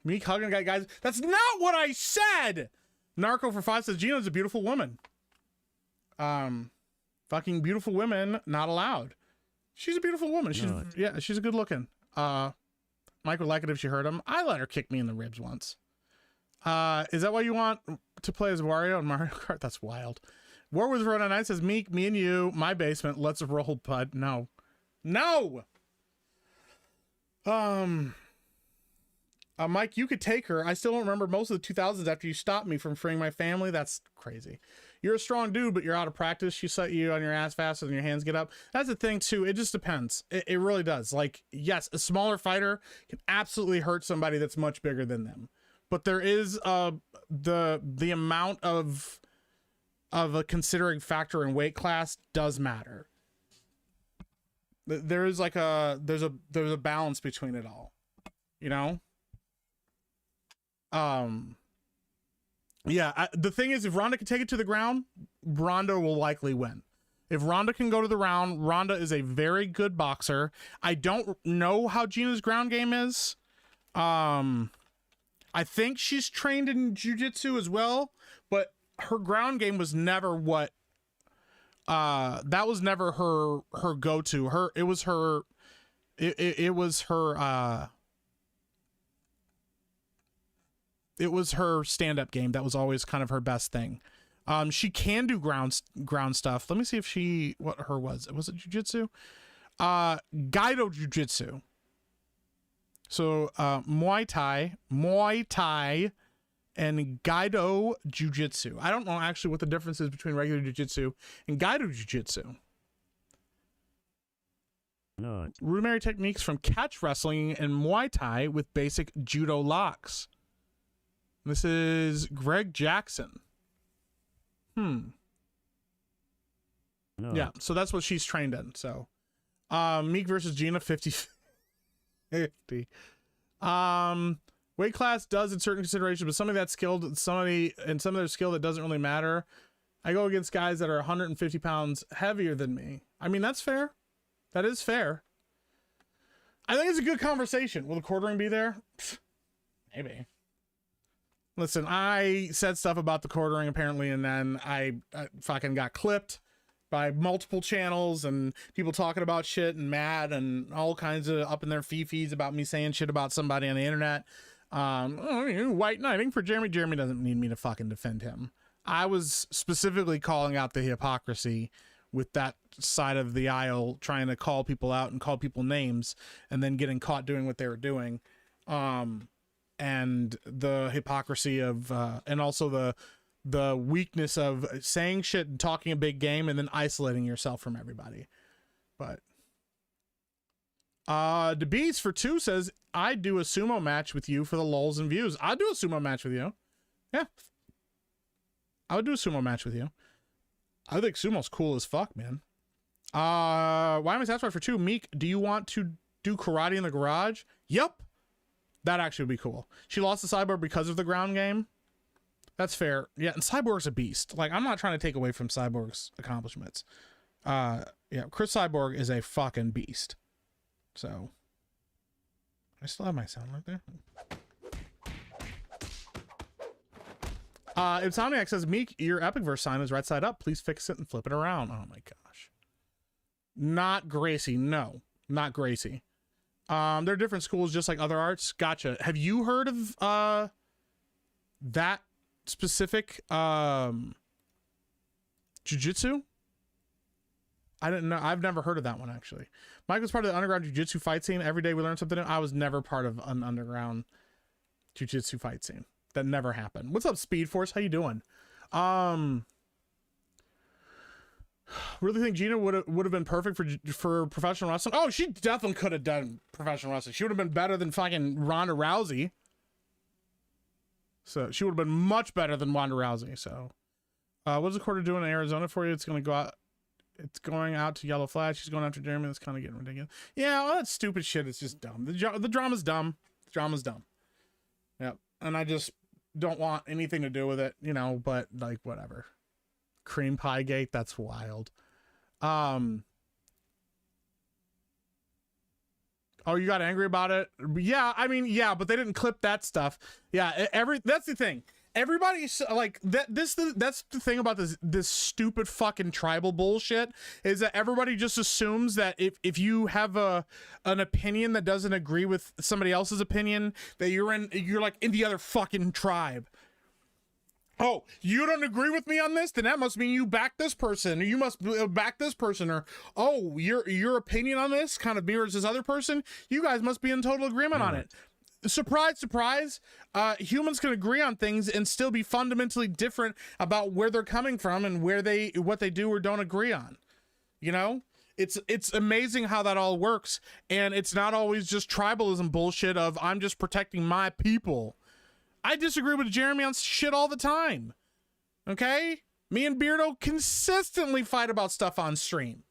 Me hugging a guy, guys. That's not what I said. Narco for 5 says Gina's a beautiful woman. Fucking beautiful women not allowed. She's a beautiful woman. She's yeah, she's a good looking. Mike would like it if she heard him. I let her kick me in the ribs once. Is that why you want to play as Wario in Mario Kart? That's wild. War with Rhode Island says, Meek, me and you, my basement, let's roll, bud. No. No! Mike, you could take her. I still don't remember most of the 2000s after you stopped me from freeing my family. That's crazy. You're a strong dude, but you're out of practice. She set you on your ass faster than your hands get up. That's the thing, too. It just depends. It really does. Like, yes, a smaller fighter can absolutely hurt somebody that's much bigger than them. But there is the amount of a considering factor in weight class does matter. There is like there's a balance between it all, you know. Yeah, the thing is, if Ronda can take it to the ground, Ronda will likely win. If Ronda can go to the round, Ronda is a very good boxer. I don't know how Gina's ground game is. I think she's trained in jiu-jitsu as well, but her ground game was never what that was never her go-to. It was her stand-up game. That was always kind of her best thing. She can do ground stuff. Let me see if what her was. Was it jiu-jitsu? Gaido jiu-jitsu. So Muay Thai, and Gaido Jiu-Jitsu. I don't know actually what the difference is between regular Jiu-Jitsu and Gaido Jiu-Jitsu. No. Rudimentary techniques from catch wrestling and Muay Thai with basic judo locks. This is Greg Jackson. No. Yeah, so that's what she's trained in. So Meek versus Gina, 50-50. Weight class does in certain considerations, but somebody that's skilled, and some of their skill that doesn't really matter. I go against guys that are 150 pounds heavier than me. I mean, that's fair. That is fair. I think it's a good conversation. Will the quartering be there? Pfft, maybe. Listen, I said stuff about the quartering apparently, and then I fucking got clipped by multiple channels and people talking about shit and mad and all kinds of up in their fifis about me saying shit about somebody on the internet. White knighting for Jeremy. Jeremy doesn't need me to fucking defend him. I was specifically calling out the hypocrisy with that side of the aisle, trying to call people out and call people names and then getting caught doing what they were doing. And the hypocrisy of, and also the weakness of saying shit and talking a big game and then isolating yourself from everybody. But DeBeats for 2 says, I'd do a sumo match with you for the lulz and views. I'd do a sumo match with you. Yeah. I would do a sumo match with you. I think sumo's cool as fuck, man. Why am I satisfied for 2? Meek, do you want to do karate in the garage? Yep. That actually would be cool. She lost to Cyborg because of the ground game. That's fair. Yeah, and Cyborg's a beast. Like, I'm not trying to take away from Cyborg's accomplishments. Yeah, Chris Cyborg is a fucking beast. So I still have my sound right there. Insomniac says, Meek, your Epicverse sign is right side up. Please fix it and flip it around. Oh my gosh. Not Gracie. No, not Gracie. They're different schools, just like other arts. Gotcha. Have you heard of that specific jujitsu? I didn't know. I've never heard of that one, actually. Mike was part of the underground jiu-jitsu fight scene. Every day we learn something new. I was never part of an underground jiu-jitsu fight scene. That never happened. What's up, Speed Force? How you doing? Really think Gina would have been perfect for professional wrestling? Oh, she definitely could have done professional wrestling. She would have been better than fucking Ronda Rousey. So she would have been much better than Ronda Rousey. So, what's the quarter doing in Arizona for you? It's gonna go out. It's going out to Yellow Flag. She's going after Jeremy. That's kind of getting ridiculous. Yeah, all that stupid shit is just dumb. The drama's dumb. The drama's dumb. Yep. And I just don't want anything to do with it, you know, but like whatever. Cream Pie Gate, that's wild. Oh, you got angry about it? Yeah, I mean, yeah, but they didn't clip that stuff. Yeah, that's the thing. Everybody's like that's the thing about this stupid fucking tribal bullshit is that everybody just assumes that if you have an opinion that doesn't agree with somebody else's opinion, that you're like in the other fucking tribe. Oh, you don't agree with me on this? Then that must mean you back this person, or you must back this person, or oh, your opinion on this kind of mirrors this other person. You guys must be in total agreement on it. Surprise, surprise. Humans can agree on things and still be fundamentally different about where they're coming from and what they do or don't agree on. You know, it's amazing how that all works, and it's not always just tribalism bullshit of I'm just protecting my people. I disagree with Jeremy on shit all the time. Okay, me and Beardo consistently fight about stuff on stream.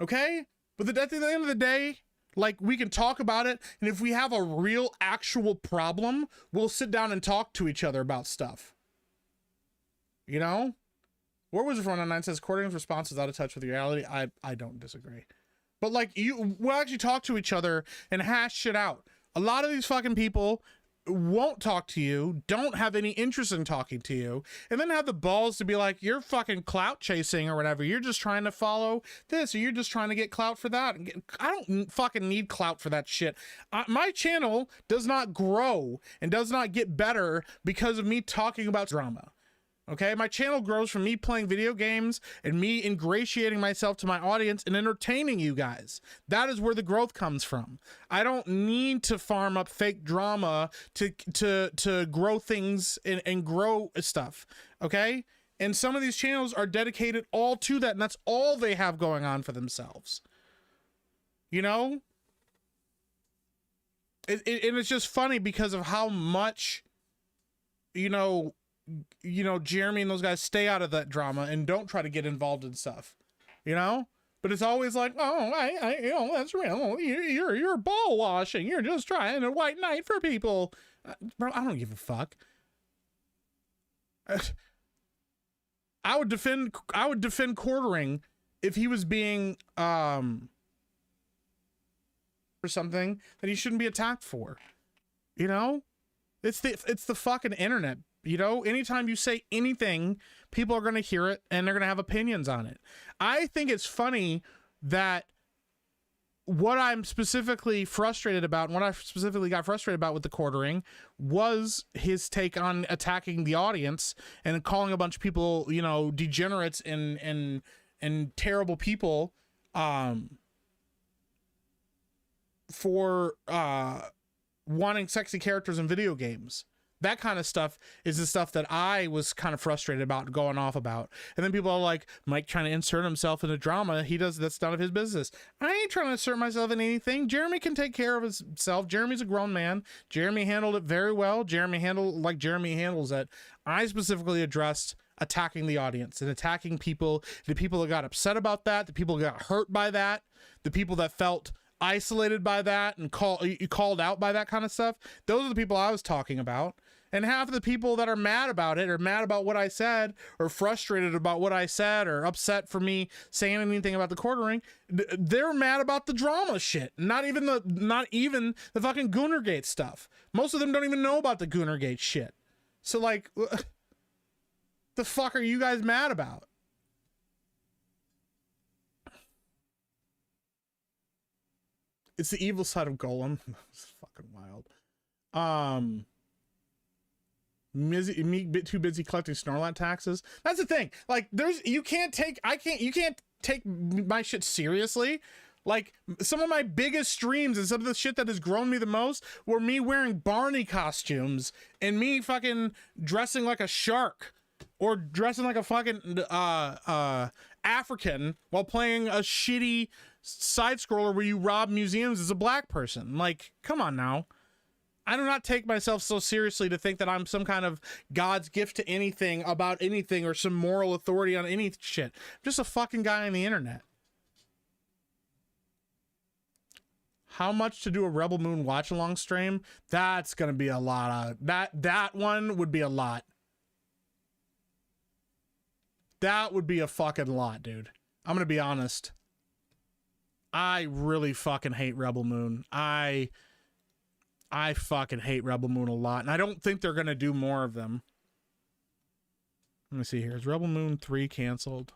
Okay, but at the end of the day, like, we can talk about it, and if we have a real, actual problem, we'll sit down and talk to each other about stuff. You know? Where was it from? 109 says, Cording's response is out of touch with reality. I don't disagree. But, like, we'll actually talk to each other and hash shit out. A lot of these fucking people won't talk to you, don't have any interest in talking to you, and then have the balls to be like, you're fucking clout chasing or whatever. You're just trying to follow this, or you're just trying to get clout for that. I don't fucking need clout for that shit. My channel does not grow and does not get better because of me talking about drama. Okay, my channel grows from me playing video games and me ingratiating myself to my audience and entertaining you guys. That is where the growth comes from. I don't need to farm up fake drama to grow things and grow stuff. Okay, and some of these channels are dedicated all to that, and that's all they have going on for themselves. You know, and it's just funny because of how much, you know, Jeremy and those guys stay out of that drama and don't try to get involved in stuff, you know? But it's always like, oh, I that's real. You're ball washing. You're just trying to white knight for people. Bro, I don't give a fuck. I would defend Quartering if he was being, for something that he shouldn't be attacked for, you know? It's the fucking internet. You know, anytime you say anything, people are going to hear it and they're going to have opinions on it. I think it's funny that what I'm specifically frustrated about, and what I specifically got frustrated about with the Quartering, was his take on attacking the audience and calling a bunch of people, you know, degenerates and terrible people, for wanting sexy characters in video games. That kind of stuff is the stuff that I was kind of frustrated about, going off about. And then people are like, Mike trying to insert himself into drama. That's none of his business. I ain't trying to insert myself in anything. Jeremy can take care of himself. Jeremy's a grown man. Jeremy handled it very well. Jeremy handles it. I specifically addressed attacking the audience and attacking people, the people that got upset about that, the people that got hurt by that, the people that felt isolated by that and called out by that kind of stuff. Those are the people I was talking about. And half of the people that are mad about it, or mad about what I said, or frustrated about what I said, or upset for me saying anything about the quartering, they're mad about the drama shit. Not even the fucking Goonergate stuff. Most of them don't even know about the Goonergate shit. So like, the fuck are you guys mad about? It's the evil side of Golem. It's fucking wild. Me bit too busy collecting Snorlax taxes. That's the thing. Like, you can't take my shit seriously. Like, some of my biggest streams and some of the shit that has grown me the most were me wearing Barney costumes and me fucking dressing like a shark or dressing like a fucking African while playing a shitty side scroller where you rob museums as a black person. Like, come on now. I do not take myself so seriously to think that I'm some kind of God's gift to anything about anything or some moral authority on any shit. I'm just a fucking guy on the internet. How much to do a Rebel Moon watch along stream? That's gonna be a lot of that one would be a lot. That would be a fucking lot, dude. I'm gonna be honest. I really fucking hate Rebel Moon. I fucking hate Rebel Moon a lot, and I don't think they're gonna do more of them. Let me see here. Is Rebel Moon 3 canceled?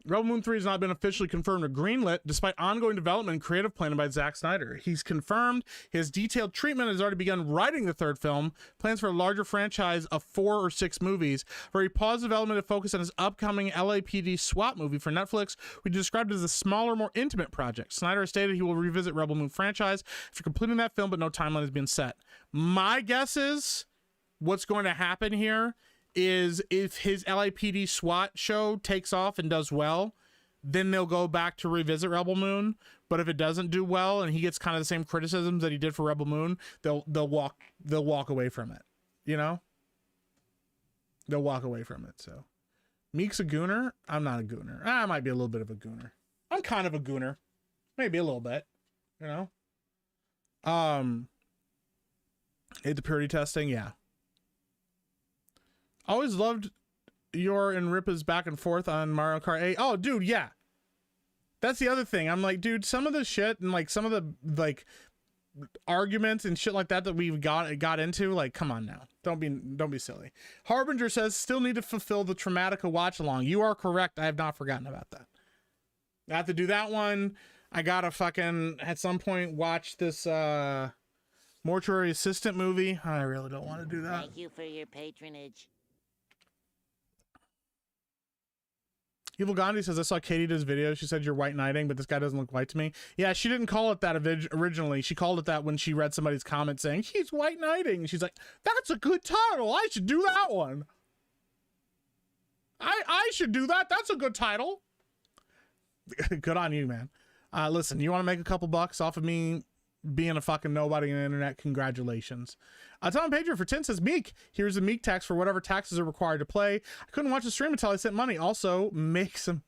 Rebel Moon 3 has not been officially confirmed or greenlit, despite ongoing development and creative planning by Zack Snyder. He's confirmed his detailed treatment has already begun writing the third film, plans for a larger franchise of 4 or 6 movies, where he paused development to focus on his upcoming LAPD SWAT movie for Netflix, which he described as a smaller, more intimate project. Snyder has stated he will revisit Rebel Moon franchise after completing that film, but no timeline has been set. My guess is what's going to happen here is if his LAPD SWAT show takes off and does well, then they'll go back to revisit Rebel Moon. But if it doesn't do well and he gets kind of the same criticisms that he did for Rebel Moon, they'll walk away from it. You know? They'll walk away from it. So Meek's a gooner. I'm not a gooner. I might be a little bit of a gooner. I'm kind of a gooner. Maybe a little bit. You know? Hate the purity testing, yeah. Always loved your and Ripa's back and forth on Mario Kart 8. Oh, dude, yeah. That's the other thing. I'm like, dude, some of the shit and like some of the like arguments and shit like that we've got into, like, come on now. Don't be silly. Harbinger says still need to fulfill the Traumatica watch along. You are correct. I have not forgotten about that. I have to do that one. I gotta fucking at some point watch this Mortuary Assistant movie. I really don't want to do that. Thank you for your patronage. Evil Gandhi says, I saw Katie does video. She said you're white knighting, but this guy doesn't look white to me. Yeah, she didn't call it that originally. She called it that when she read somebody's comment saying, he's white knighting. She's like, that's a good title. I should do that one. I should do that. That's a good title. Good on you, man. Listen, you want to make a couple bucks off of me being a fucking nobody on the internet? Congratulations. Tom Pedro for 10 says, Meek, here's a Meek tax for whatever taxes are required to play. I couldn't watch the stream until I sent money. Also, make some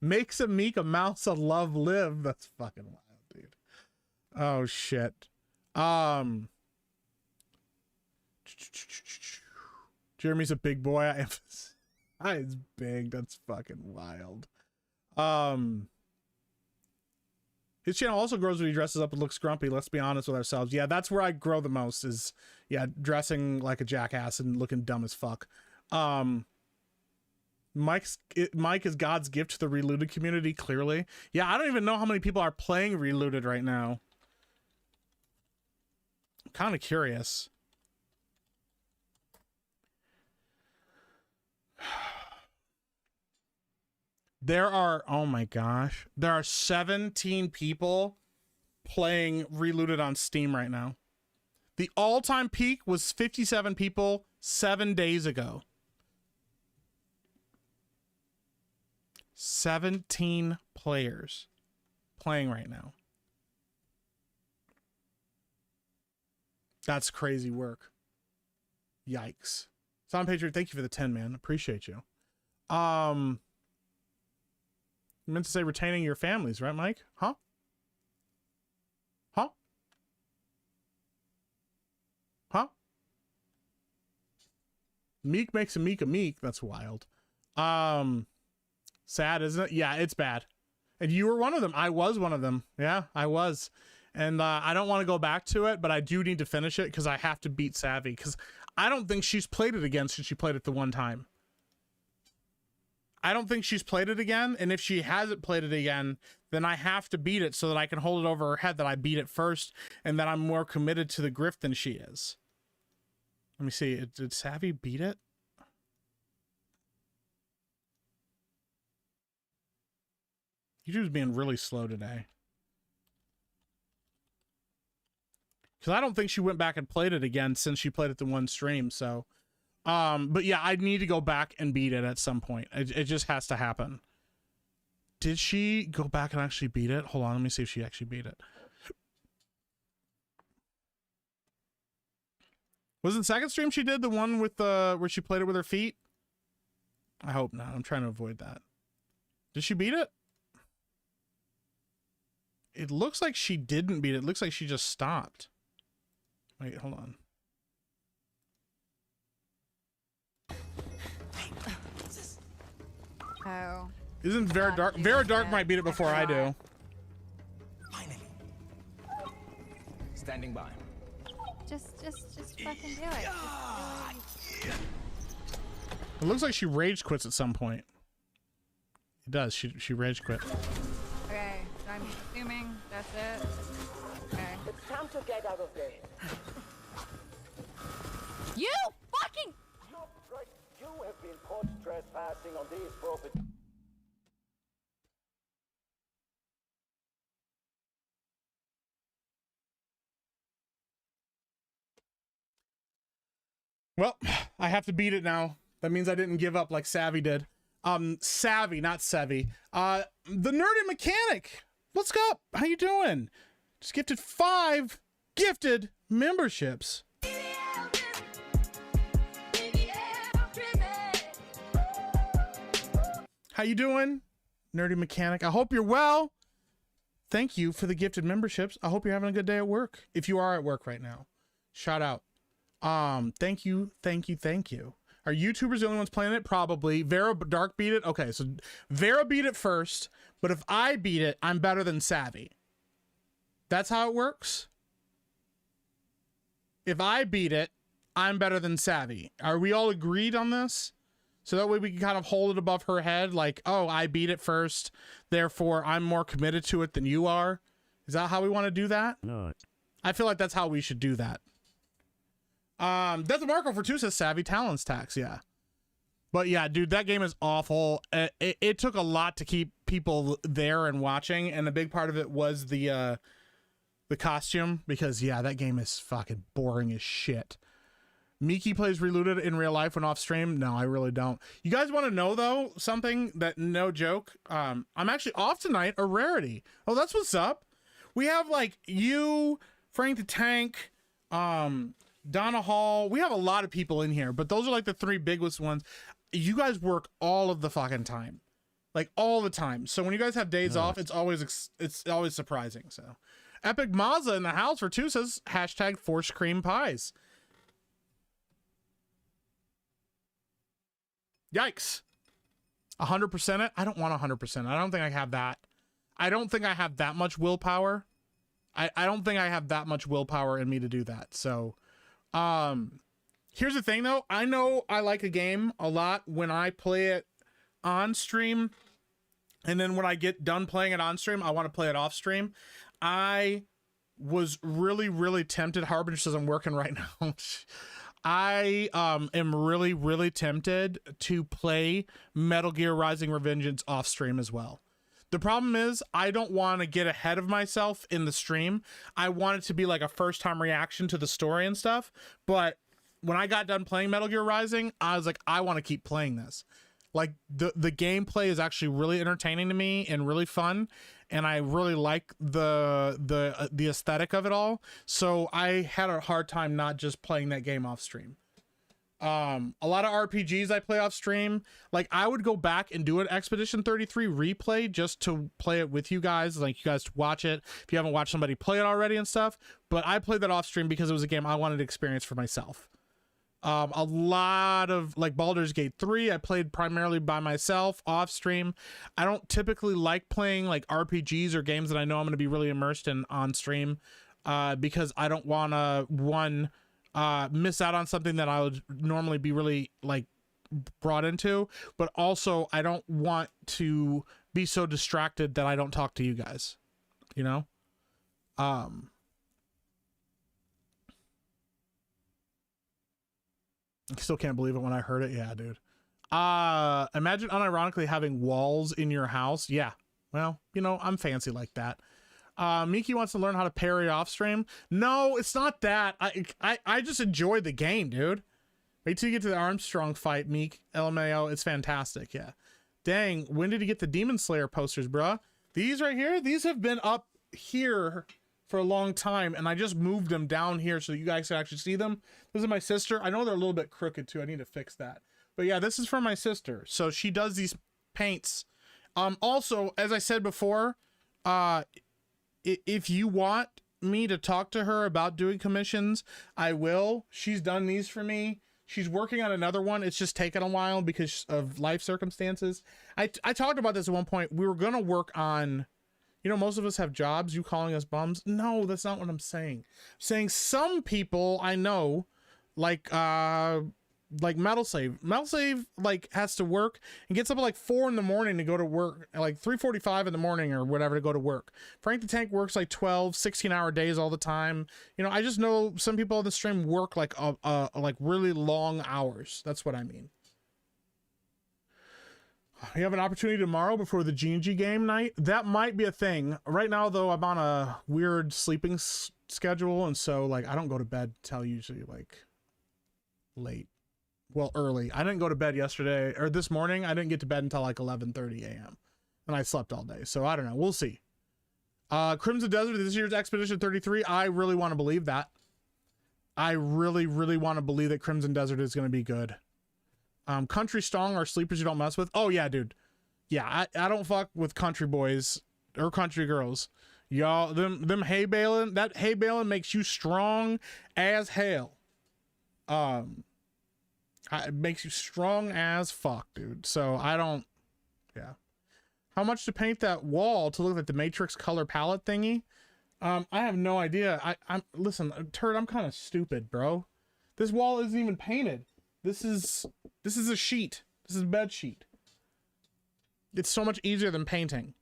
Meek a mouse of love live. That's fucking wild, dude. Oh shit. Jeremy's a big boy. I emphasize it's big. That's fucking wild. His channel also grows when he dresses up and looks grumpy. Let's be honest with ourselves. Yeah, that's where I grow the most is, yeah, dressing like a jackass and looking dumb as fuck. Mike is God's gift to the Relooted community, clearly. Yeah, I don't even know how many people are playing Relooted right now. I'm kind of curious. There are, oh my gosh, there are 17 people playing Relooted on Steam right now. The all-time peak was 57 people 7 days ago. 17 players playing right now. That's crazy work. Yikes. Tom Patriot, thank you for the 10, man. Appreciate you. You meant to say retaining your families, right, Mike? Huh? Huh? Meek makes a meek. That's wild. Sad, isn't it? Yeah, it's bad. And you were one of them. I was one of them. Yeah, I was. And I don't want to go back to it, but I do need to finish it because I have to beat Savvy, because I don't think she's played it again since she played it the one time. I don't think she's played it again, and if she hasn't played it again, then I have to beat it so that I can hold it over her head that I beat it first and that I'm more committed to the grift than she is. Let me see. Did Savvy beat it? YouTube's being really slow today. Because I don't think she went back and played it again since she played it the one stream, so... but yeah, I need to go back and beat it at some point. It just has to happen. Did she go back and actually beat it? Hold on, let me see if she actually beat it. Was it the second stream she did, the one with where she played it with her feet? I hope not. I'm trying to avoid that. Did she beat it? It looks like she didn't beat it. It looks like she just stopped. Wait, hold on. Oh. Isn't Vera Dark? Vera Dark might beat it before I do. Finally. Standing by. Just fucking do it. It looks like she rage quits at some point. It does. She rage quit. Okay, so I'm assuming that's it. Okay. It's time to get out of there. You fucking. You have been caught trespassing on these property. Well, I have to beat it now. That means I didn't give up like Savvy did. Savvy, not Sevy. The Nerdy Mechanic. What's up? How you doing? Just gifted 5 gifted memberships. How you doing, Nerdy Mechanic? I hope you're well. Thank you for the gifted memberships. I hope you're having a good day at work. If you are at work right now, shout out. Thank you. Are YouTubers the only ones playing it? Probably. Vera Dark beat it? Okay, so Vera beat it first, but if I beat it, I'm better than Savvy. That's how it works? If I beat it, I'm better than Savvy. Are we all agreed on this? So that way we can kind of hold it above her head, like, oh, I beat it first, therefore I'm more committed to it than you are. Is that how we want to do that? No. I feel like that's how we should do that. Death of Marco for 2 says Savvy Talents Tax, yeah. But yeah, dude, that game is awful. It took a lot to keep people there and watching, and a big part of it was the costume, because yeah, that game is fucking boring as shit. Miki plays Reloaded in real life when off stream. No, I really don't. You guys want to know though something that, no joke, I'm actually off tonight, a rarity. Oh, that's what's up. We have like you, Frank the Tank, Donna Hall. We have a lot of people in here, but those are like the 3 biggest ones. You guys work all of the fucking time, like all the time. So when you guys have days off, it's always surprising. So Epic Mazza in the house for 2 says hashtag forced cream pies. Yikes. 100% it? I don't want 100%. I don't think I have that. I don't think I have that much willpower. I don't think I have that much willpower in me to do that. So, here's the thing though. I know I like a game a lot when I play it on stream. And then when I get done playing it on stream, I want to play it off stream. I was really, really tempted. Harbinger says I'm working right now. I am really, really tempted to play Metal Gear Rising Revengeance off stream as well. The problem is I don't want to get ahead of myself in the stream. I want it to be like a first time reaction to the story and stuff. But when I got done playing Metal Gear Rising, I was like, I want to keep playing this. Like the gameplay is actually really entertaining to me and really fun. And I really like the aesthetic of it all. So I had a hard time not just playing that game off stream. A lot of RPGs I play off stream. Like I would go back and do an Expedition 33 replay just to play it with you guys. Like you guys to watch it if you haven't watched somebody play it already and stuff. But I played that off stream because it was a game I wanted to experience for myself. A lot of like Baldur's Gate 3, I played primarily by myself off stream. I don't typically like playing like RPGs or games that I know I'm going to be really immersed in on stream, because I don't want to, miss out on something that I would normally be really like brought into, but also I don't want to be so distracted that I don't talk to you guys, you know? I still can't believe it when I heard it. Yeah, dude. Imagine unironically having walls in your house. Yeah. Well, you know, I'm fancy like that. Miki wants to learn how to parry off stream. No, it's not that. I just enjoy the game, dude. Wait till you get to the Armstrong fight, Meek. LMAO, it's fantastic. Yeah. Dang, when did you get the Demon Slayer posters, bruh? These right here, these have been up here for a long time, and I just moved them down here so you guys can actually see them. This is my sister. I know they're a little bit crooked too. I need to fix that. But yeah, this is from my sister. So she does these paints. Also, as I said before, if you want me to talk to her about doing commissions, I will. She's done these for me. She's working on another one. It's just taken a while because of life circumstances. I talked about this at one point. We were going to work on, you know, most of us have jobs. You calling us bums? No, that's not what I'm saying. I'm saying some people I know, like Metal Slave like has to work and gets up at like 4 in the morning to go to work, like 3:45 in the morning or whatever to go to work. Frank the Tank works like 12, 16-hour days all the time. You know, I just know some people on the stream work like like really long hours. That's what I mean. You have an opportunity tomorrow before the G&G game night. That might be a thing. Right now, though, I'm on a weird sleeping schedule, and so like I don't go to bed till usually like late. Well, early. I didn't go to bed yesterday or this morning. I didn't get to bed until like 11:30 a.m. and I slept all day. So I don't know. We'll see. Crimson Desert, this year's Expedition 33. I really want to believe that. I really, really want to believe that Crimson Desert is going to be good. Country Strong are sleepers you don't mess with. Oh yeah, dude. Yeah, I don't fuck with country boys or country girls. Y'all, them hay baling, that hay baling makes you strong as hell. It makes you strong as fuck, dude. So I don't, yeah. How much to paint that wall to look like the Matrix color palette thingy? I have no idea. Listen, Turd, I'm kind of stupid, bro. This wall isn't even painted. This is a sheet. This is a bed sheet. It's so much easier than painting.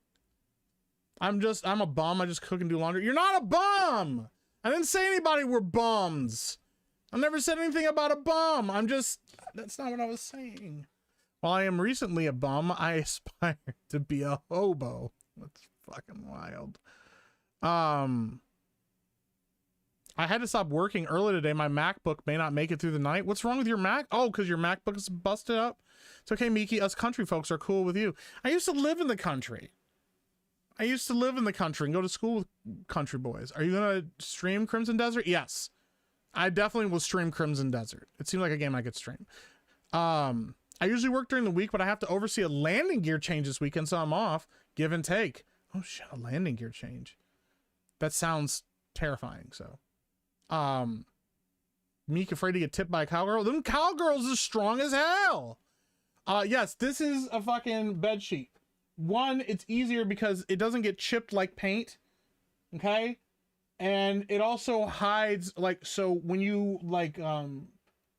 I'm a bum. I just cook and do laundry. You're not a bum. I didn't say anybody were bums. I never said anything about a bum. That's not what I was saying. While I am recently a bum, I aspire to be a hobo. That's fucking wild. I had to stop working early today. My MacBook may not make it through the night. What's wrong with your Mac? Oh, because your MacBook is busted up? It's okay, Miki. Us country folks are cool with you. I used to live in the country. And go to school with country boys. Are you going to stream Crimson Desert? Yes. I definitely will stream Crimson Desert. It seems like a game I could stream. I usually work during the week, but I have to oversee a landing gear change this weekend, so I'm off. Give and take. Oh shit, a landing gear change. That sounds terrifying, so. Meek afraid to get tipped by a cowgirl? Them cowgirls are strong as hell. Yes, this is a fucking bed sheet. One, it's easier because it doesn't get chipped like paint. Okay? And it also hides, like, so when you like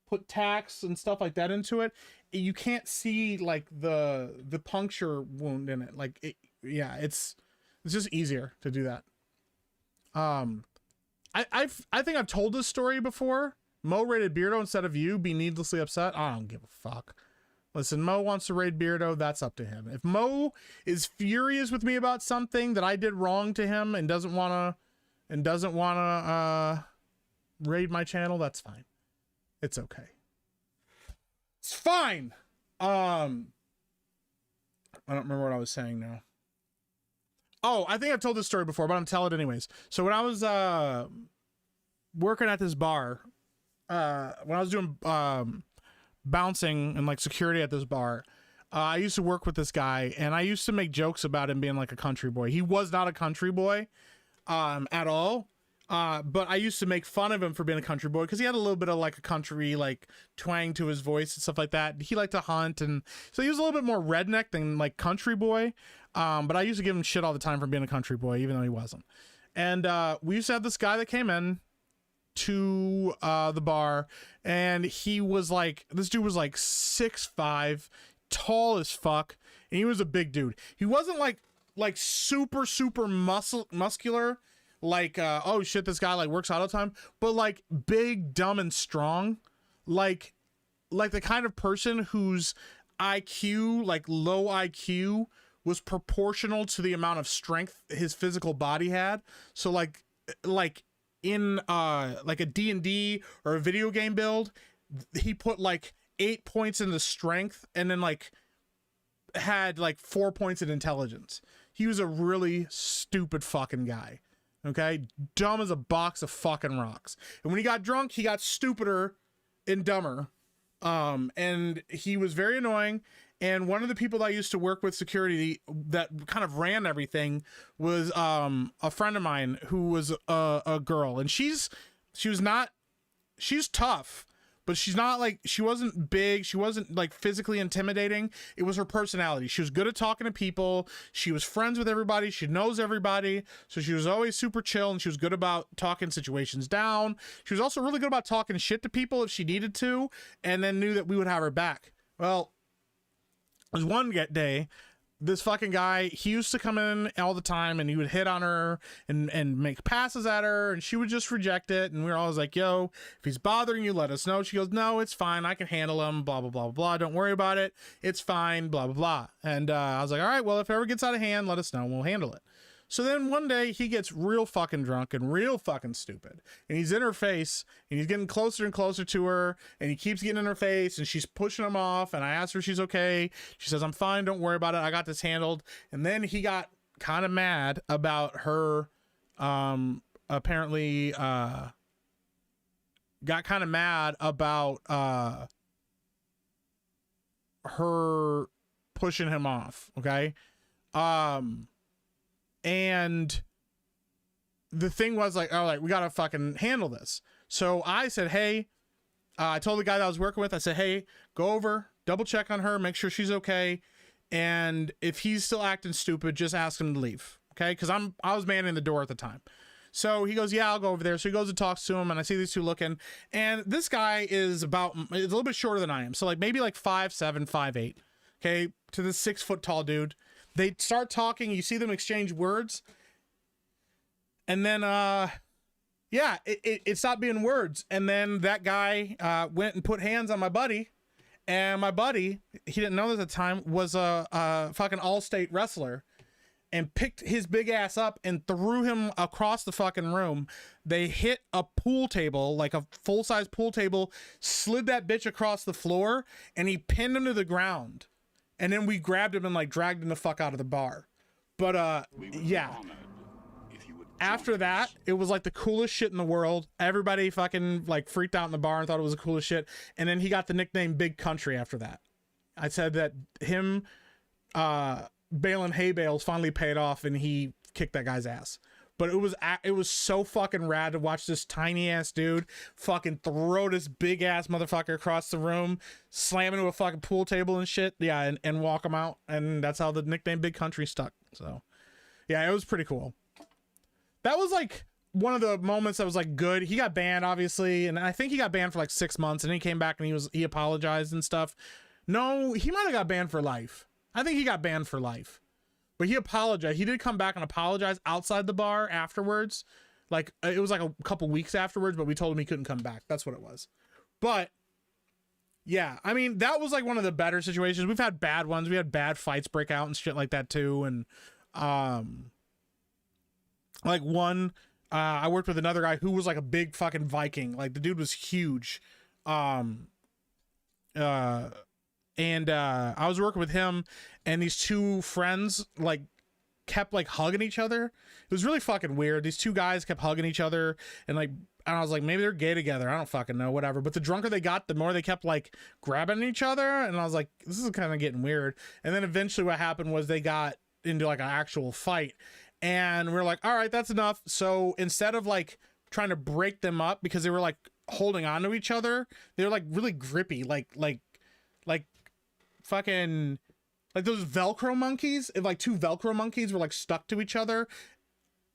put tacks and stuff like that into it, you can't see like the puncture wound in it. Like yeah, it's just easier to do that. I think I've told this story before. Mo raided Beardo instead of you. Be needlessly upset. I don't give a fuck. Listen, Mo wants to raid Beardo. That's up to him. If Mo is furious with me about something that I did wrong to him and doesn't want to raid my channel, that's fine. It's okay. It's fine. I don't remember what I was saying now. Oh, I think I've told this story before, but I'm telling it anyways. So when I was working at this bar, when I was doing bouncing and like security at this bar, I used to work with this guy, and I used to make jokes about him being like a country boy. He was not a country boy at all. But I used to make fun of him for being a country boy because he had a little bit of like a country like twang to his voice and stuff like that. He liked to hunt, and so he was a little bit more redneck than like country boy. But I used to give him shit all the time for being a country boy, even though he wasn't. And we used to have this guy that came in to the bar, and he was like, this dude was like 6'5", tall as fuck, and he was a big dude. He wasn't like super muscular, like oh shit, this guy like works out all the time, but like big, dumb, and strong, like the kind of person whose IQ, like low IQ, was proportional to the amount of strength his physical body had. So like in like a D&D or a video game build, he put like 8 points into strength and then like had like 4 points in intelligence. He was a really stupid fucking guy. Okay, dumb as a box of fucking rocks. And when he got drunk, he got stupider and dumber. And he was very annoying. And one of the people that I used to work with security that kind of ran everything was a friend of mine who was a girl, and she's tough, but she's not like, she wasn't big, she wasn't like physically intimidating. It was her personality. She was good at talking to people. She was friends with everybody. She knows everybody. So she was always super chill, and she was good about talking situations down. She was also really good about talking shit to people if she needed to, and then knew that we would have her back. Well, there was one day, this fucking guy, he used to come in all the time, and he would hit on her and make passes at her, and she would just reject it. And we were always like, yo, if he's bothering you, let us know. She goes, no, it's fine, I can handle him, blah blah blah blah, don't worry about it, it's fine, blah blah blah. And I was like, all right, well, if it ever gets out of hand, let us know and we'll handle it. So then one day he gets real fucking drunk and real fucking stupid, and he's in her face, and he's getting closer and closer to her, and he keeps getting in her face, and she's pushing him off. And I asked her if she's okay. She says, I'm fine, don't worry about it, I got this handled. And then he got kind of mad about her, apparently got kind of mad about her pushing him off. Okay. And the thing was like, oh, like, we gotta fucking handle this. So I said, hey, I told the guy that I was working with, I said, hey, go over, double check on her, make sure she's okay. And if he's still acting stupid, just ask him to leave. Okay. Cause I was manning the door at the time. So he goes, yeah, I'll go over there. So he goes and talks to him, and I see these two looking, and this guy is a little bit shorter than I am. So like maybe like 5'7", 5'8". Okay. To this 6 foot tall dude. They start talking, you see them exchange words, and then yeah, it stopped being words. And then that guy went and put hands on my buddy, and my buddy, he didn't know this at the time, was a fucking all-state wrestler, and picked his big ass up and threw him across the fucking room. They hit a pool table, like a full-size pool table, slid that bitch across the floor, and he pinned him to the ground. And then we grabbed him and like dragged him the fuck out of the bar. But yeah. After that, it was like the coolest shit in the world. Everybody fucking like freaked out in the bar and thought it was the coolest shit. And then he got the nickname Big Country after that. I said that him bailing hay bales finally paid off, and he kicked that guy's ass. But it was so fucking rad to watch this tiny ass dude fucking throw this big ass motherfucker across the room, slam into a fucking pool table and shit. Yeah, and walk him out. And that's how the nickname Big Country stuck. So yeah, it was pretty cool. That was like one of the moments that was like good. He got banned, obviously, and I think he got banned for like 6 months, and then he came back and he apologized and stuff. No, he might have got banned for life. I think he got banned for life. But he apologized. He did come back and apologize outside the bar afterwards. Like, it was like a couple weeks afterwards, but we told him he couldn't come back. That's what it was. But yeah, I mean, that was like one of the better situations. We've had bad ones. We had bad fights break out and shit like that too. And like one, I worked with another guy who was like a big fucking Viking. Like, the dude was huge. And I was working with him, and these two friends like kept like hugging each other. It was really fucking weird. These two guys kept hugging each other, and I was like, maybe they're gay together. I don't fucking know, whatever. But the drunker they got, the more they kept like grabbing each other, and I was like, this is kind of getting weird. And then eventually what happened was they got into like an actual fight, and we're like, all right, that's enough. So instead of like trying to break them up because they were like holding on to each other. They were like really grippy, like fucking like those Velcro monkeys. If like two Velcro monkeys were like stuck to each other,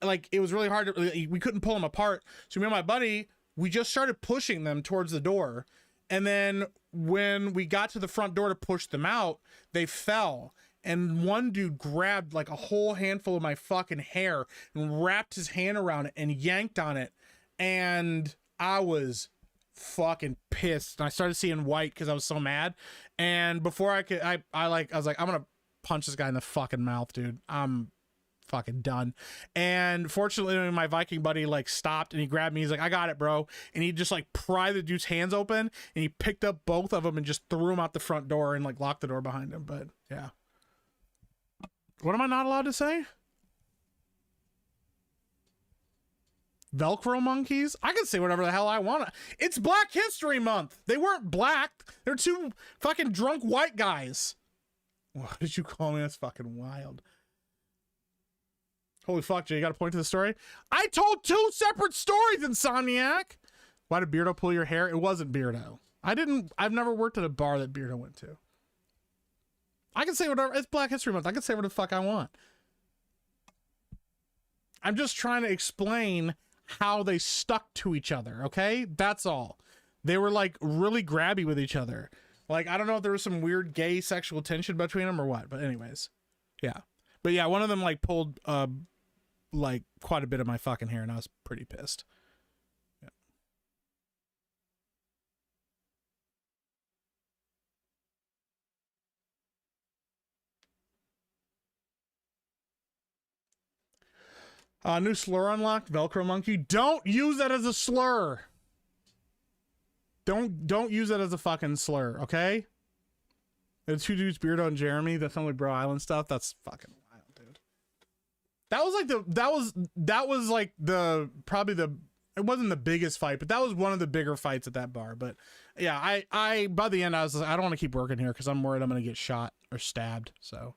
like it was really hard to, we couldn't pull them apart. So me and my buddy, we just started pushing them towards the door. And then when we got to the front door to push them out, they fell. And one dude grabbed like a whole handful of my fucking hair and wrapped his hand around it and yanked on it. And I was fucking pissed. And I started seeing white because I was so mad. And before I could, I was like, I'm gonna punch this guy in the fucking mouth, dude. I'm fucking done. And fortunately, my Viking buddy like stopped and he grabbed me. He's like, I got it, bro. And he just like pried the dude's hands open and he picked up both of them and just threw them out the front door and like locked the door behind him. But yeah. What am I not allowed to say? Velcro monkeys? I can say whatever the hell I want. It's Black History Month. They weren't black. They're two fucking drunk white guys. What did you call me? That's fucking wild. Holy fuck, Jay, you got to point to the story? I told two separate stories, Insomniac. Why did Beardo pull your hair? It wasn't Beardo. I've never worked at a bar that Beardo went to. I can say whatever. It's Black History Month. I can say whatever the fuck I want. I'm just trying to explain how they stuck to each other, okay? That's all. They were like really grabby with each other. Like, I don't know if there was some weird gay sexual tension between them or what, but anyways. Yeah. But yeah, one of them like pulled like quite a bit of my fucking hair and I was pretty pissed. New slur unlocked, Velcro monkey. Don't use that as a slur. Don't use that as a fucking slur, okay? The two dudes, Beardo and Jeremy, that's only Bro Island stuff. That's fucking wild, dude. That was like it wasn't the biggest fight, but that was one of the bigger fights at that bar. But yeah, I by the end I was like, I don't want to keep working here because I'm worried I'm gonna get shot or stabbed. So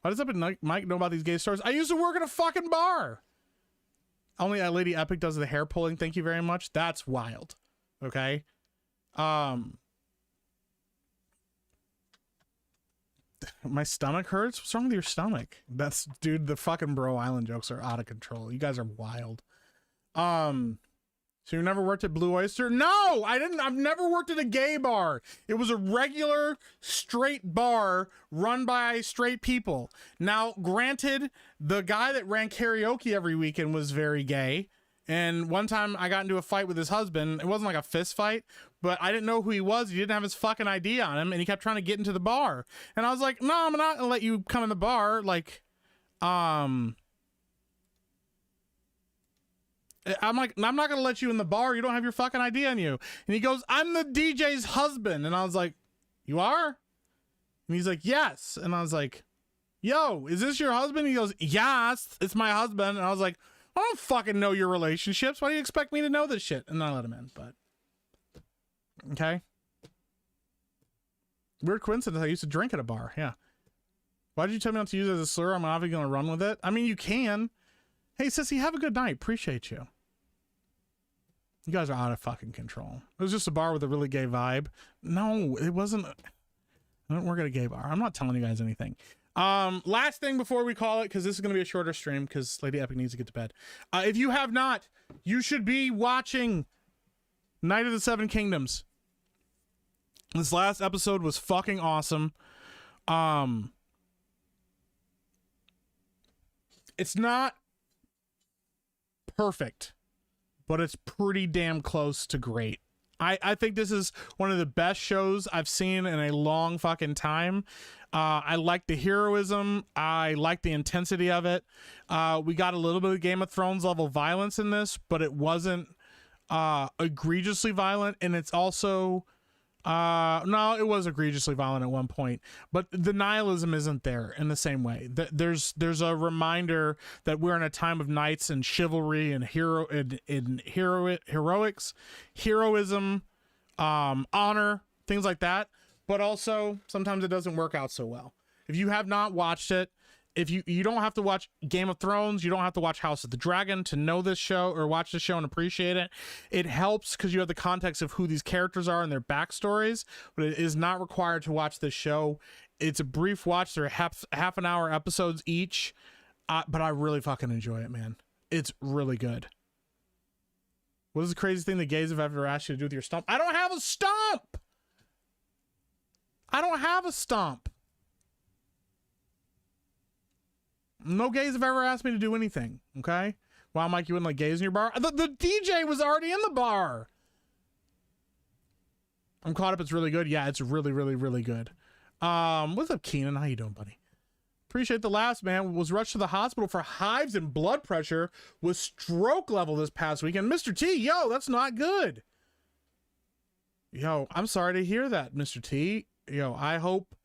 why does Mike know about these gay stores? I used to work at a fucking bar. Only Lady Epic does the hair pulling. Thank you very much. That's wild. Okay. My stomach hurts. What's wrong with your stomach? Dude, the fucking Bro Island jokes are out of control. You guys are wild. So you never worked at Blue Oyster? No, I didn't. I've never worked at a gay bar. It was a regular straight bar run by straight people. Now, granted, the guy that ran karaoke every weekend was very gay. And one time I got into a fight with his husband. It wasn't like a fist fight, but I didn't know who he was. He didn't have his fucking ID on him and he kept trying to get into the bar. And I was like, no, I'm not gonna let you come in the bar. Like, I'm like, I'm not going to let you in the bar. You don't have your fucking ID on you. And he goes, I'm the DJ's husband. And I was like, you are? And he's like, yes. And I was like, yo, is this your husband? He goes, yes, it's my husband. And I was like, I don't fucking know your relationships. Why do you expect me to know this shit? And then I let him in, but okay. Weird coincidence. I used to drink at a bar. Yeah. Why did you tell me not to use it as a slur? I'm obviously going to run with it. I mean, you can. Hey, sissy, have a good night. Appreciate you. You guys are out of fucking control. It was just a bar with a really gay vibe. No, it wasn't. I don't work at a gay bar. I'm not telling you guys anything. Last thing before we call it, because this is going to be a shorter stream because Lady Epic needs to get to bed. If you have not, you should be watching Night of the Seven Kingdoms. This last episode was fucking awesome. It's not perfect, but it's pretty damn close to great. I think this is one of the best shows I've seen in a long fucking time. I like the heroism. I like the intensity of it. We got a little bit of Game of Thrones level violence in this, but it wasn't egregiously violent. And it's also no, it was egregiously violent at one point, but the nihilism isn't there in the same way. There's a reminder that we're in a time of knights and chivalry and heroics, heroism, honor, things like that. But also sometimes it doesn't work out so well. If you have not watched it, if you don't have to watch Game of Thrones, you don't have to watch House of the Dragon to know this show or watch the show and appreciate it. It helps because you have the context of who these characters are and their backstories, but it is not required to watch this show. It's a brief watch. They're half an hour episodes each, but I really fucking enjoy it, man. It's really good. What is the craziest thing the gays have ever asked you to do with your stump? I don't have a stump. I don't have a stump. No gays have ever asked me to do anything. Okay. Wow, Mike, you wouldn't like gays in your bar? The DJ was already in the bar. I'm caught up. It's really good. Yeah, it's really, really, really good. What's up, Keenan? How you doing, buddy? Appreciate the laughs, man. Was rushed to the hospital for hives and blood pressure with stroke level this past weekend. Mr. T, yo, that's not good. Yo, I'm sorry to hear that, Mr. T. Yo, I hope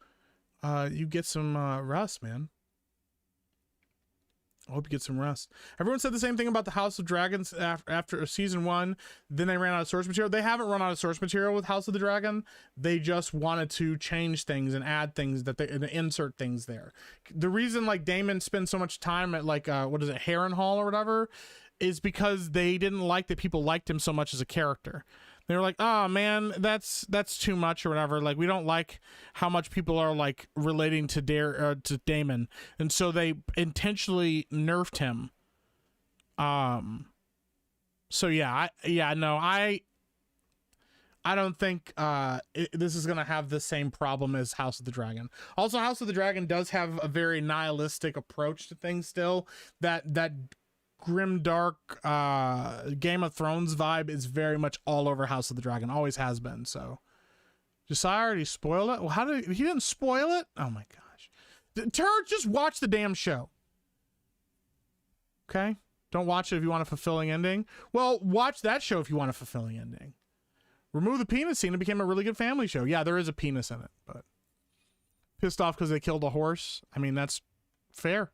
you get some rest, man. I hope you get some rest. Everyone said the same thing about the House of Dragons after season 1. Then they ran out of source material. They haven't run out of source material with House of the Dragon. They just wanted to change things and add things and insert things there. The reason like Daemon spends so much time at like what is it, Harrenhal or whatever, is because they didn't like that people liked him so much as a character. They were like, oh man, that's too much or whatever. Like we don't like how much people are like relating to Daemon, and so they intentionally nerfed him. So yeah, I don't think this is gonna have the same problem as House of the Dragon. Also, House of the Dragon does have a very nihilistic approach to things still. That grim dark Game of Thrones vibe is very much all over House of the Dragon, always has been. So Josiah already spoiled it. Well, he didn't spoil it? Oh my gosh. Turd, just watch the damn show. Okay? Don't watch it if you want a fulfilling ending. Well, watch that show if you want a fulfilling ending. Remove the penis scene, it became a really good family show. Yeah, there is a penis in it, but pissed off because they killed a horse. I mean, that's fair.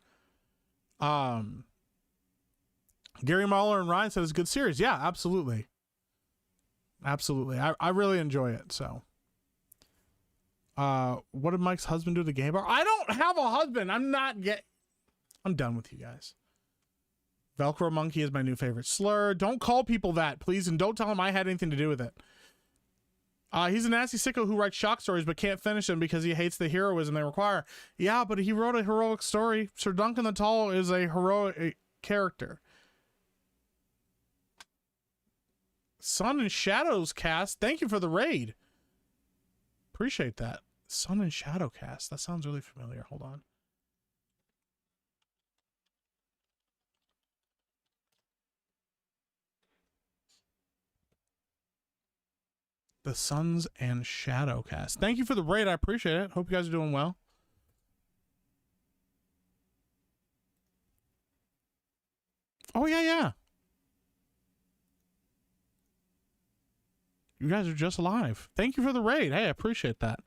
Gary Muller and Ryan said it's a good series. Yeah, absolutely. Absolutely. I really enjoy it. So, what did Mike's husband do to the gay bar? I don't have a husband. I'm done with you guys. Velcro monkey is my new favorite slur. Don't call people that, please. And don't tell them I had anything to do with it. He's a nasty sicko who writes shock stories but can't finish them because he hates the heroism they require. Yeah, but he wrote a heroic story. Sir Duncan the Tall is a heroic character. Sun and Shadows cast. Thank you for the raid. Appreciate that. Sun and Shadow cast. That sounds really familiar. Hold on. The Suns and Shadow cast. Thank you for the raid. I appreciate it. Hope you guys are doing well. Oh, yeah. You guys are just live. Thank you for the raid. Hey, I appreciate that.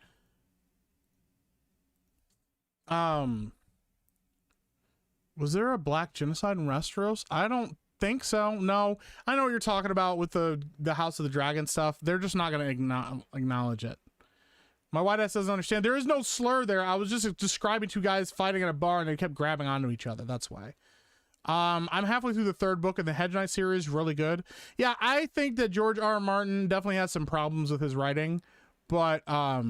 Was there a black genocide in Westeros? I don't think so. No. I know what you're talking about with the House of the Dragon stuff. They're just not going to acknowledge it. My white ass doesn't understand. There is no slur there. I was just describing two guys fighting at a bar and they kept grabbing onto each other. That's why. I'm halfway through the 3rd book of the Hedge Knight series. Really good. Yeah, I think that George R. R. Martin definitely has some problems with his writing, but I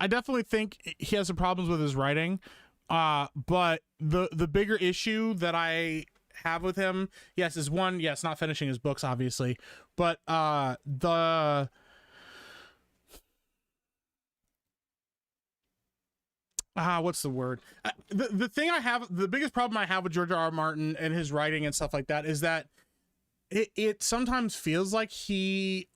definitely think he has some problems with his writing. But the bigger issue that I have with him, yes, is one, yes, not finishing his books, obviously, but what's the word? The thing I have, the biggest problem I have with George R. R. Martin and his writing and stuff like that is that it sometimes feels like he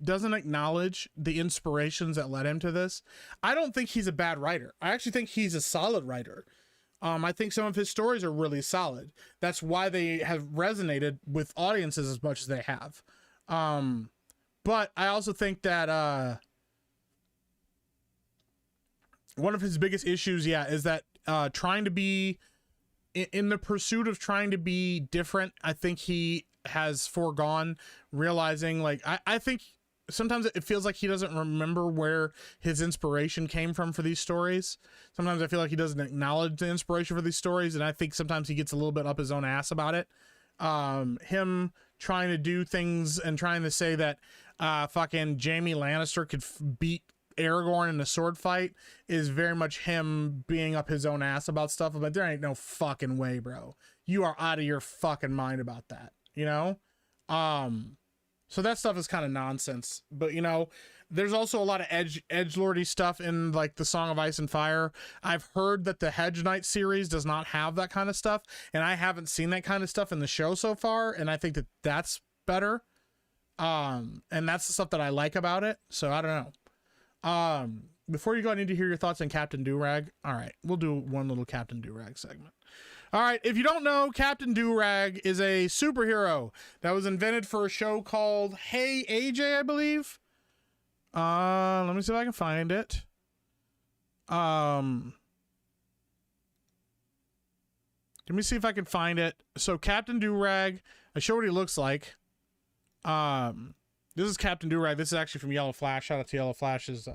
doesn't acknowledge the inspirations that led him to this. I don't think he's a bad writer. I actually think he's a solid writer. I think some of his stories are really solid. That's why they have resonated with audiences as much as they have. But I also think that one of his biggest issues, is that trying to be in the pursuit of trying to be different. I think he has foregone realizing, like, I think sometimes it feels like he doesn't remember where his inspiration came from for these stories. Sometimes I feel like he doesn't acknowledge the inspiration for these stories, and I think sometimes he gets a little bit up his own ass about it. Him trying to do things and trying to say that fucking Jaime Lannister could beat Aragorn in a sword fight is very much him being up his own ass about stuff. But there ain't no fucking way, bro. You are out of your fucking mind about that, you know? So that stuff is kind of nonsense. But, you know, there's also a lot of edgelordy stuff in, like, the Song of Ice and Fire. I've heard that the Hedge Knight series does not have that kind of stuff, and I haven't seen that kind of stuff in the show so far, and I think that that's better. And that's the stuff that I like about it, so I don't know. Before you go, I need to hear your thoughts on Captain Durag. All right, we'll do one little Captain Durag segment. All right, if you don't know, Captain Durag is a superhero that was invented for a show called Hey AJ, I believe. Let me see if I can find it. Let me see if I can find it. So Captain Durag, I show what he looks like. This is Captain Durag. This is actually from Yellow Flash. Shout out to Yellow Flash's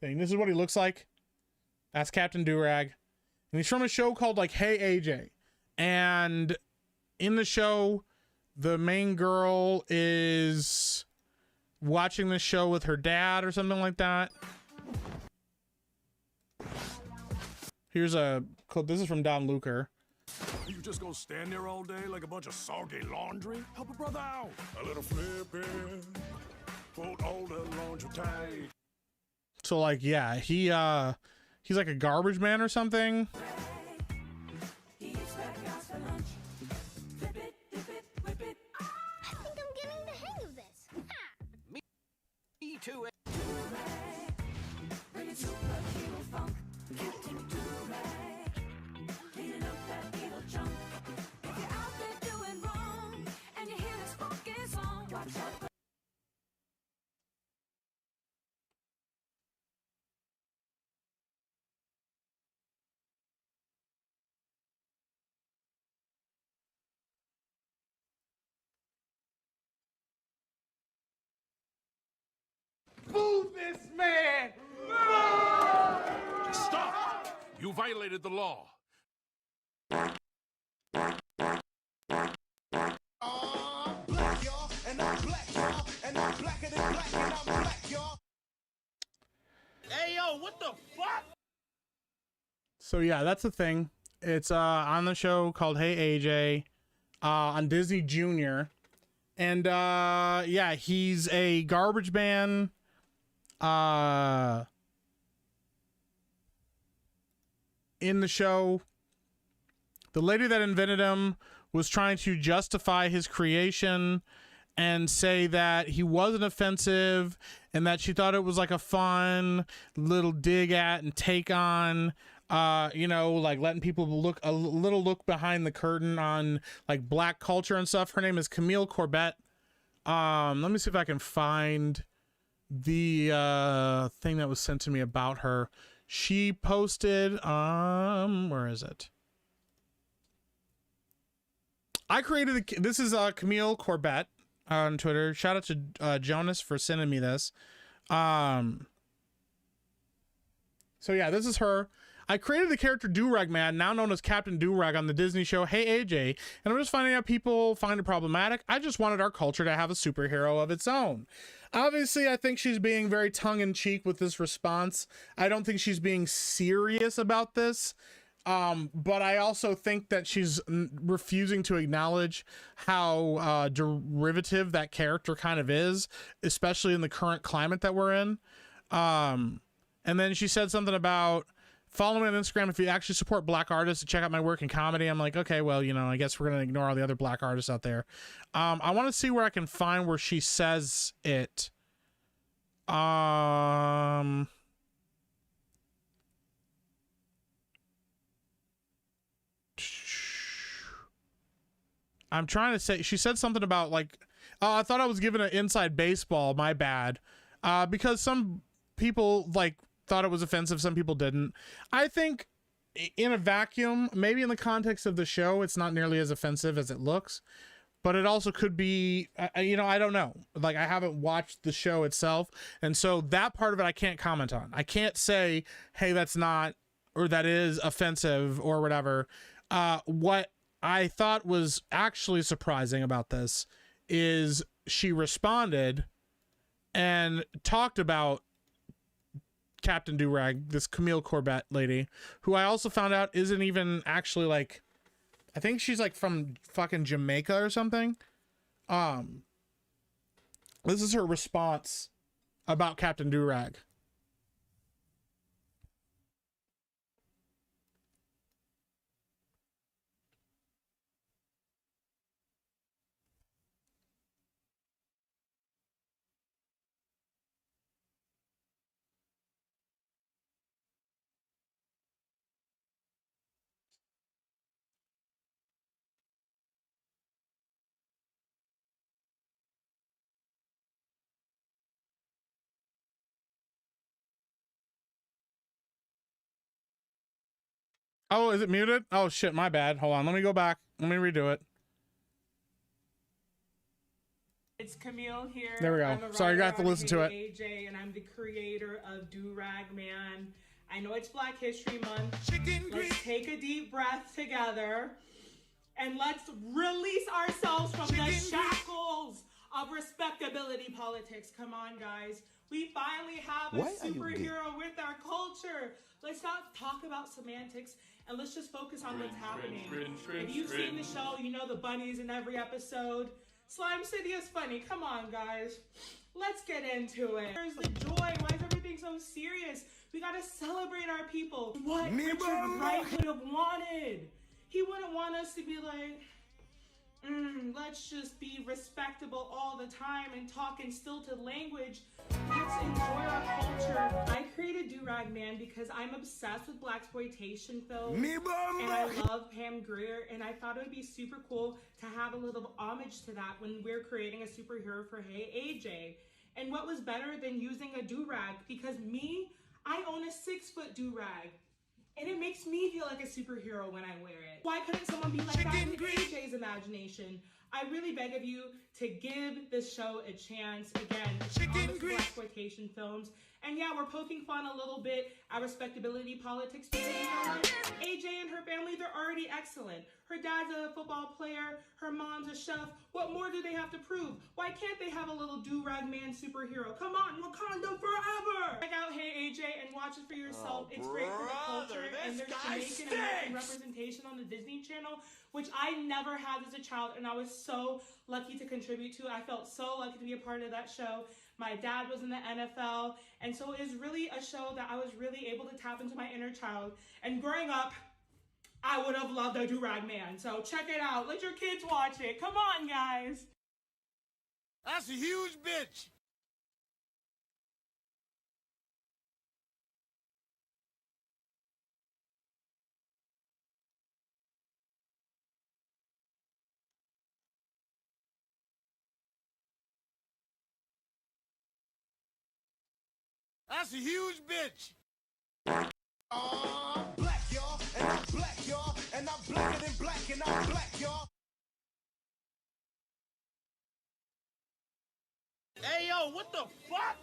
thing. This is what he looks like. That's Captain Durag. And he's from a show called, like, Hey AJ. And in the show, the main girl is watching the show with her dad or something like that. Here's a quote. This is from Don Luker. You just gonna stand there all day like a bunch of soggy laundry? Help a brother out. A little flipping. Fold all the laundry tight. So, like, yeah, he's like a garbage man or something. I think I'm getting the hang of this. Me too. Move this man! Stop! You violated the law. Black, y'all, and I'm black, y'all, and I'm blacker than black, and I'm black, y'all. Hey, yo, what the fuck? So yeah, that's the thing. It's on the show called Hey AJ on Disney Junior. And yeah, he's a garbage man. In the show, the lady that invented him was trying to justify his creation and say that he wasn't offensive and that she thought it was like a fun little dig at and take on, you know, like letting people look a little look behind the curtain on like black culture and stuff. Her name is Camille Corbett. Let me see if I can find the thing that was sent to me about her. She posted, where is it? I created this is Camille Corbett on Twitter. Shout out to Jonas for sending me this. So yeah, this is her. I created the character Durag Man, now known as Captain Durag, on the Disney show Hey AJ, and I'm just finding out people find it problematic. I just wanted our culture to have a superhero of its own. Obviously, I think she's being very tongue-in-cheek with this response. I don't think she's being serious about this. But I also think that she's refusing to acknowledge how derivative that character kind of is, especially in the current climate that we're in. And then she said something about, follow me on Instagram if you actually support black artists and check out my work in comedy. I'm like, okay, well, you know, I guess we're going to ignore all the other black artists out there. I want to see where I can find where she says it. I'm trying to say, she said something about like, I thought I was giving an inside baseball, my bad. Because some people like thought it was offensive, some people didn't. I think in a vacuum, maybe in the context of the show, it's not nearly as offensive as it looks. but it also could be, you know, I don't know. Like, I haven't watched the show itself, and so that part of it I can't comment on. I can't say, hey, that's not, or that is offensive or whatever. What I thought was actually surprising about this is she responded and talked about Captain Durag, this Camille Corbett lady, who I also found out isn't even actually, like, I think she's like from fucking Jamaica or something. This is her response about Captain Durag. Oh, is it muted? Oh shit, my bad. Hold on, let me go back. Let me redo it. It's Camille here. There we go. I'm a Sorry, you writer got to on listen to it. Hey AJ, and I'm the creator of Do Rag Man. I know it's Black History Month. Let's take a deep breath together, and let's release ourselves from the shackles of respectability politics. Come on, guys. We finally have a superhero with our culture. Let's not talk about semantics, and let's just focus on what's happening. If you've seen the show, you know the bunnies in every episode. Slime City is funny. Come on, guys. Let's get into it. Where's the joy? Why is everything so serious? We gotta celebrate our people. What Richard Wright would have wanted. He wouldn't want us to be like, let's just be respectable all the time and talk in stilted language. Let's enjoy our culture. I created Do Rag Man because I'm obsessed with blaxploitation films. And I love Pam Grier, and I thought it would be super cool to have a little homage to that when we're creating a superhero for Hey AJ. And what was better than using a do-rag? Because me, I own a 6-foot do-rag. And it makes me feel like a superhero when I wear it. Why couldn't someone be like that in AJ's imagination? I really beg of you to give this show a chance. Again, it's blaxploitation films. And yeah, we're poking fun a little bit at respectability politics because you know what? AJ and her family, they're already excellent. Her dad's a football player, her mom's a chef. What more do they have to prove? Why can't they have a little do-rag man superhero? Come on, Wakanda forever! Check out Hey AJ and watch it for yourself. It's great for the culture, and there's Jamaican American representation on the Disney Channel, which I never had as a child, and I was so lucky to contribute to. I felt so lucky to be a part of that show. My dad was in the NFL, and so it was really a show that I was really able to tap into my inner child. And growing up, I would have loved a Do-Rag Man. So check it out. Let your kids watch it. Come on, guys. That's a huge bitch. That's a huge bitch. I'm black, y'all, and I'm black, y'all, and I'm blacker than black, and I'm black, y'all. Hey, yo, what the fuck?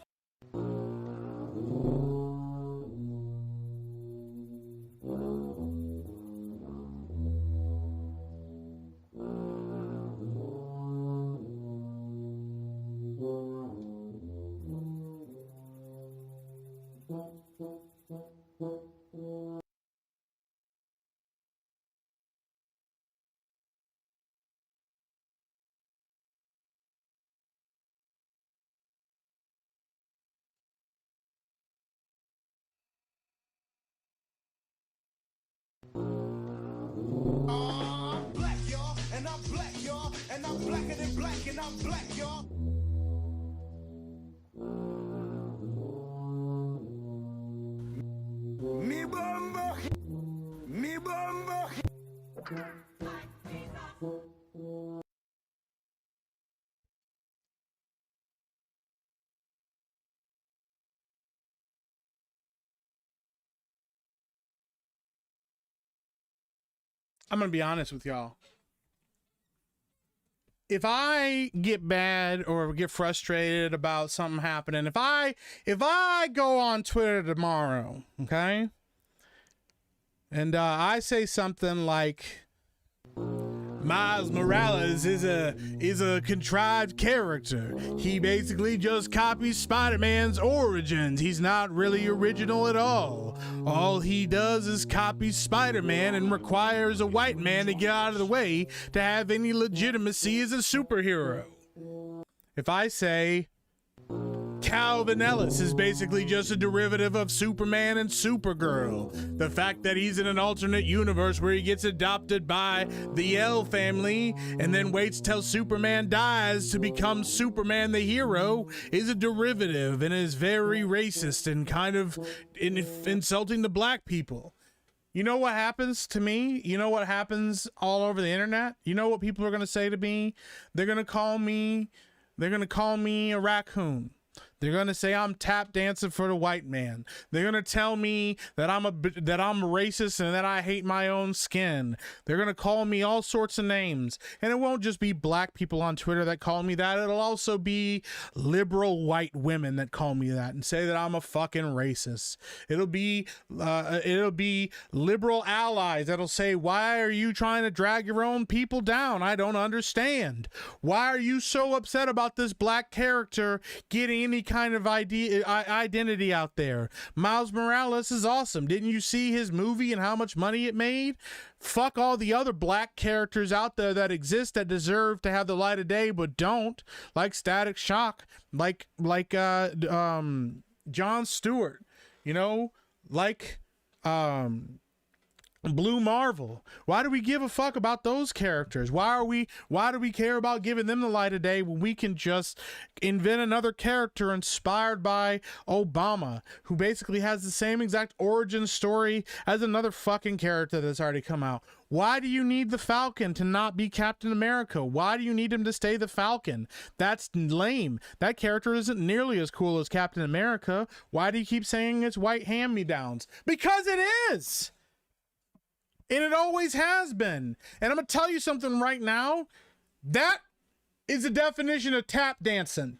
I'm black, y'all, and I'm black, y'all, and I'm blacker than black, and I'm black, y'all. Me bamba, me bamba. I'm gonna be honest with y'all. if I get mad or get frustrated about something happening, if I go on Twitter tomorrow, okay, and I say something like Miles Morales is a contrived character. He basically just copies Spider-Man's origins. He's not really original at all. All he does is copy Spider-Man and requires a white man to get out of the way to have any legitimacy as a superhero. If I say Calvin Ellis is basically just a derivative of Superman and Supergirl. The fact that he's in an alternate universe where he gets adopted by the L family and then waits till Superman dies to become Superman the hero is a derivative and is very racist and kind of insulting to black people. You know what happens to me? You know what happens all over the internet? You know what people are going to say to me? They're going to call me a raccoon. They're going to say I'm tap dancing for the white man. They're going to tell me that I'm racist and that I hate my own skin. They're going to call me all sorts of names. And it won't just be black people on Twitter that call me that. It'll also be liberal white women that call me that and say that I'm a fucking racist. It'll be liberal allies that'll say, "Why are you trying to drag your own people down? I don't understand. Why are you so upset about this black character getting any kind of identity out there? Miles Morales is awesome. Didn't you see his movie and how much money it made? Fuck all the other black characters out there that exist that deserve to have the light of day but don't, like Static Shock, like Jon Stewart, you know, like Blue Marvel. Why do we give a fuck about those characters? Why do we care about giving them the light of day when we can just invent another character inspired by Obama, who basically has the same exact origin story as another fucking character that's already come out? Why do you need the Falcon to not be Captain America? Why do you need him to stay the Falcon? That's lame. That character isn't nearly as cool as Captain America. Why do you keep saying it's white hand-me-downs? Because it is! And it always has been. And I'm going to tell you something right now. That is the definition of tap dancing.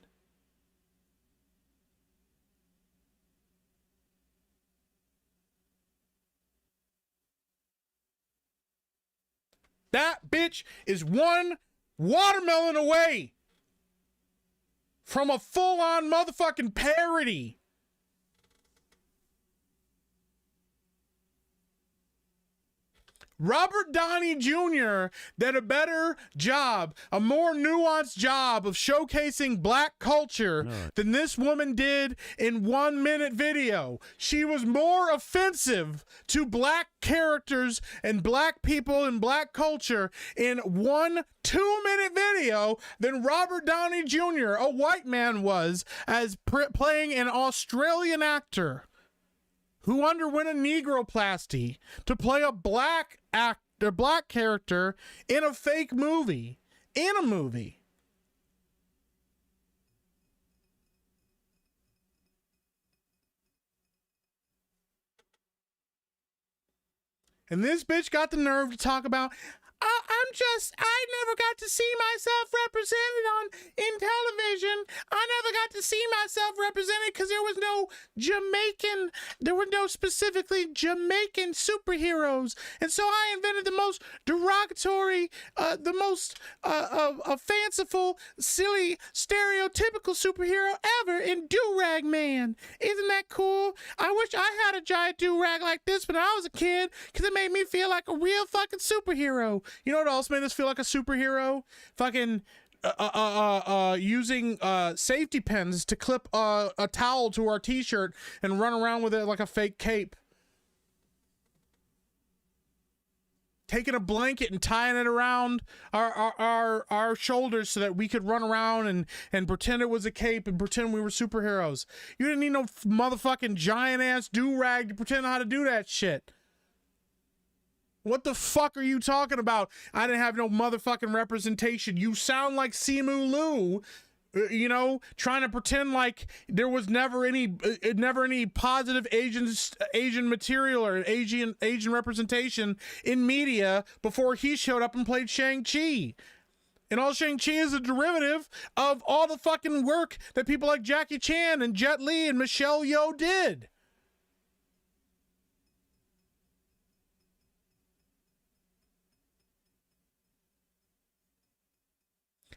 That bitch is one watermelon away from a full-on motherfucking parody. Robert Downey Jr. did a better job, a more nuanced job of showcasing black culture than this woman did in 1 minute video. She was more offensive to black characters and black people and black culture in 1 2-minute video than Robert Downey Jr., a white man, was as playing an Australian actor who underwent a negroplasty to play a black character in a fake movie, in a movie. And this bitch got the nerve to talk about, I never got to see myself represented in television. I never got to see myself represented because there were no specifically Jamaican superheroes. And so I invented the most derogatory, the most fanciful, silly, stereotypical superhero ever in Do-Rag Man. Isn't that cool? I wish I had a giant do-rag like this when I was a kid because it made me feel like a real fucking superhero. You know what else made us feel like a superhero? Fucking using safety pins to clip a towel to our t-shirt and run around with it like a fake cape. Taking a blanket and tying it around our shoulders so that we could run around and pretend it was a cape and pretend we were superheroes. You didn't need no motherfucking giant ass do-rag to pretend how to do that shit. What the fuck are you talking about? I didn't have no motherfucking representation. You sound like Simu Liu, you know, trying to pretend like there was never any positive Asian material or Asian representation in media before he showed up and played Shang-Chi. And all Shang-Chi is a derivative of all the fucking work that people like Jackie Chan and Jet Li and Michelle Yeoh did.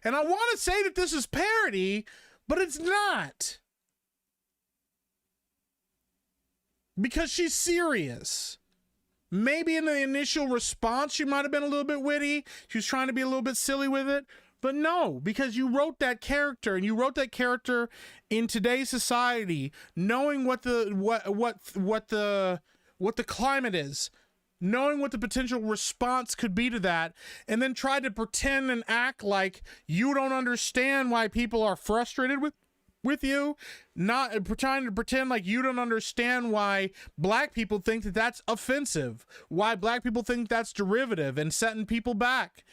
And I want to say that this is parody, but it's not. Because she's serious. Maybe in the initial response, she might have been a little bit witty. She was trying to be a little bit silly with it. But no, because you wrote that character, and you wrote that character in today's society, knowing what the climate is, knowing what the potential response could be to that, and then tried to pretend and act like you don't understand why people are frustrated with you, not trying to pretend like you don't understand why black people think that that's offensive, why black people think that's derivative and setting people back,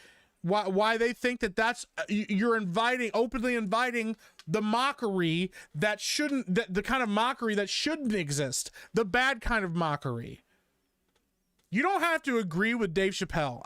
why they think that that's you're openly inviting the mockery that shouldn't, the kind of mockery that shouldn't exist, the bad kind of mockery. You don't have to agree with Dave Chappelle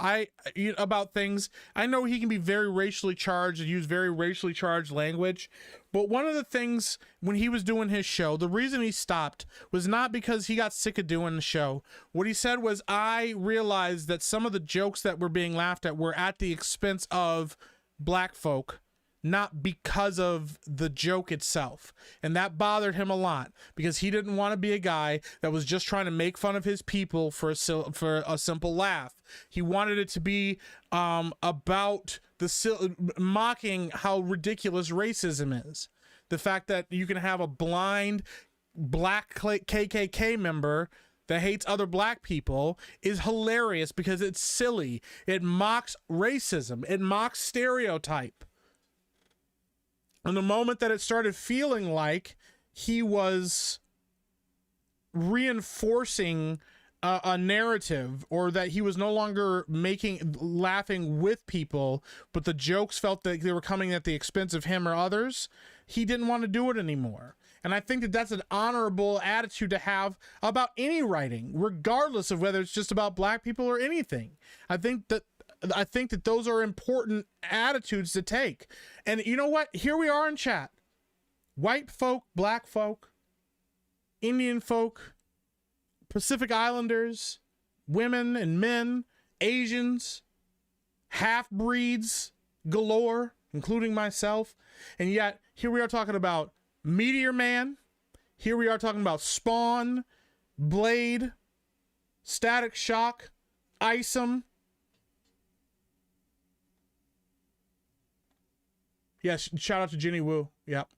about things. I know he can be very racially charged and use very racially charged language, but one of the things when he was doing his show, the reason he stopped was not because he got sick of doing the show. What he said was, I realized that some of the jokes that were being laughed at were at the expense of black folk, not because of the joke itself. And that bothered him a lot because he didn't want to be a guy that was just trying to make fun of his people for a simple laugh. He wanted it to be about mocking how ridiculous racism is. The fact that you can have a blind black KKK member that hates other black people is hilarious because it's silly. It mocks racism. It mocks stereotype. And the moment that it started feeling like he was reinforcing a narrative, or that he was no longer laughing with people, but the jokes felt that they were coming at the expense of him or others, he didn't want to do it anymore. And I think that that's an honorable attitude to have about any writing, regardless of whether it's just about black people or anything. I think that those are important attitudes to take. And you know what? Here we are in chat. White folk, black folk, Indian folk, Pacific Islanders, women and men, Asians, half-breeds galore, including myself. And yet, here we are talking about Meteor Man. Here we are talking about Spawn, Blade, Static Shock, Isom. Yes, shout out to Jenny Wu. Yep.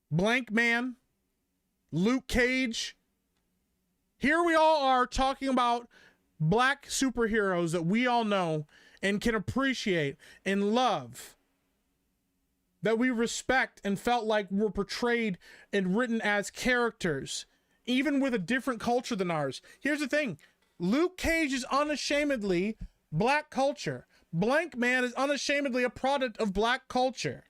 Blank Man, Luke Cage. Here we all are talking about black superheroes that we all know and can appreciate and love, that we respect and felt like were portrayed and written as characters, even with a different culture than ours. Here's the thing. Luke Cage is unashamedly black culture. Blank Man is unashamedly a product of black culture.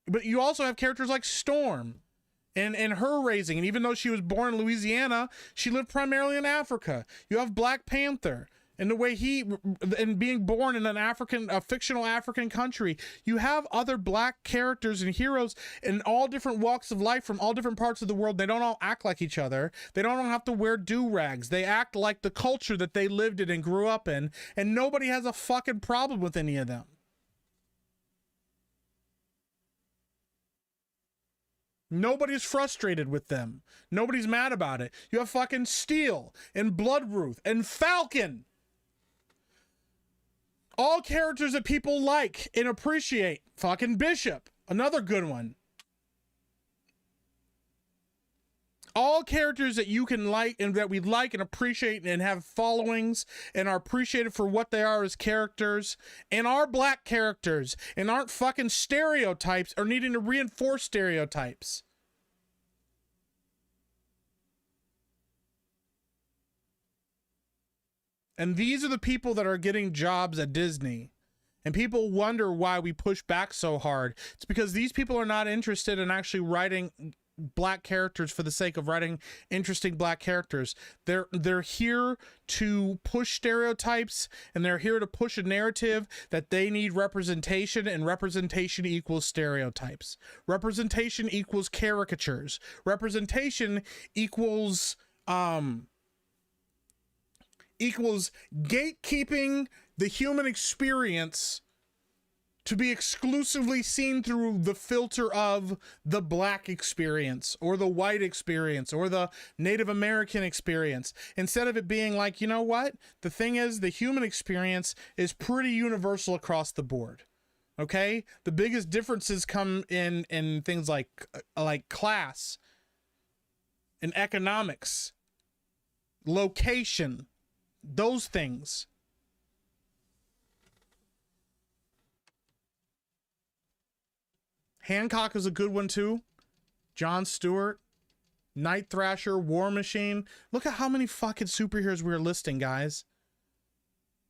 But you also have characters like Storm and her raising. And even though she was born in Louisiana, she lived primarily in Africa. You have Black Panther and the way and being born in a fictional African country. You have other black characters and heroes in all different walks of life from all different parts of the world. They don't all act like each other. They don't all have to wear do-rags. They act like the culture that they lived in and grew up in. And nobody has a fucking problem with any of them. Nobody's frustrated with them. Nobody's mad about it. You have fucking Steel and Bloodruth and Falcon. All characters that people like and appreciate. Fucking Bishop, another good one. All characters that you can like and that we like and appreciate and have followings and are appreciated for what they are as characters and are black characters and aren't fucking stereotypes or needing to reinforce stereotypes. And these are the people that are getting jobs at Disney. And people wonder why we push back so hard. It's because these people are not interested in actually writing black characters for the sake of writing interesting black characters. They're here to push stereotypes, and they're here to push a narrative that they need representation, and representation equals stereotypes. Representation equals caricatures. Representation equals gatekeeping the human experience to be exclusively seen through the filter of the black experience or the white experience or the Native American experience, instead of it being like, you know what? The thing is, the human experience is pretty universal across the board. Okay? The biggest differences come in things like class and economics, location, those things. Hancock is a good one too. Jon Stewart, Night Thrasher, War Machine. Look at how many fucking superheroes we're listing, guys.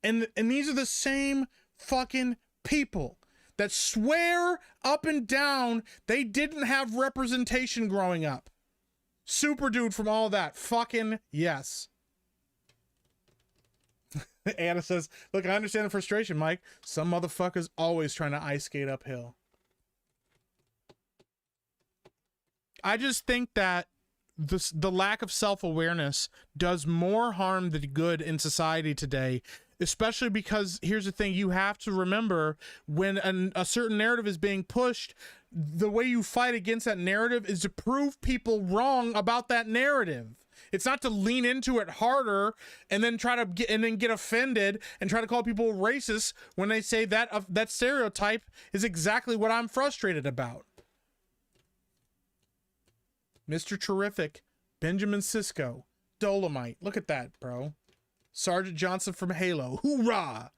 And these are the same fucking people that swear up and down they didn't have representation growing up. Super Dude from all that. Fucking yes. Anna says, look, I understand the frustration, Mike. Some motherfuckers always trying to ice skate uphill. I just think that the lack of self-awareness does more harm than good in society today, especially because here's the thing. You have to remember, when a certain narrative is being pushed, the way you fight against that narrative is to prove people wrong about that narrative. It's not to lean into it harder and then try to get offended and try to call people racist when they say that that stereotype is exactly what I'm frustrated about. Mr. Terrific, Benjamin Sisko, Dolomite. Look at that, bro. Sergeant Johnson from Halo. Hoorah!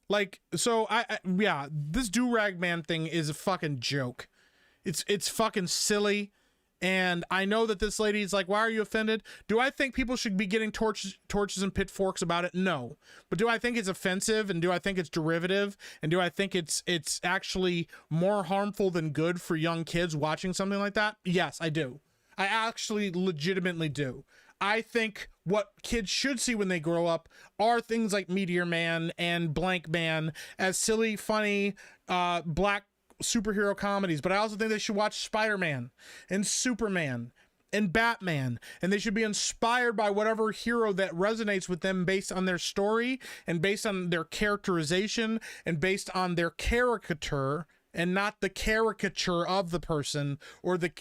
Like, so yeah, this do-rag man thing is a fucking joke. It's fucking silly. And I know that this lady is like, why are you offended? Do I think people should be getting torches and pitchforks about it? No. But do I think it's offensive, and do I think it's derivative, and do I think it's actually more harmful than good for young kids watching something like that? Yes, I do. I actually legitimately do. I think what kids should see when they grow up are things like Meteor Man and Blank Man as silly, funny, black superhero comedies. But I also think they should watch Spider-Man and Superman and Batman, and they should be inspired by whatever hero that resonates with them based on their story and based on their characterization and based on their caricature, and not the caricature of the person or the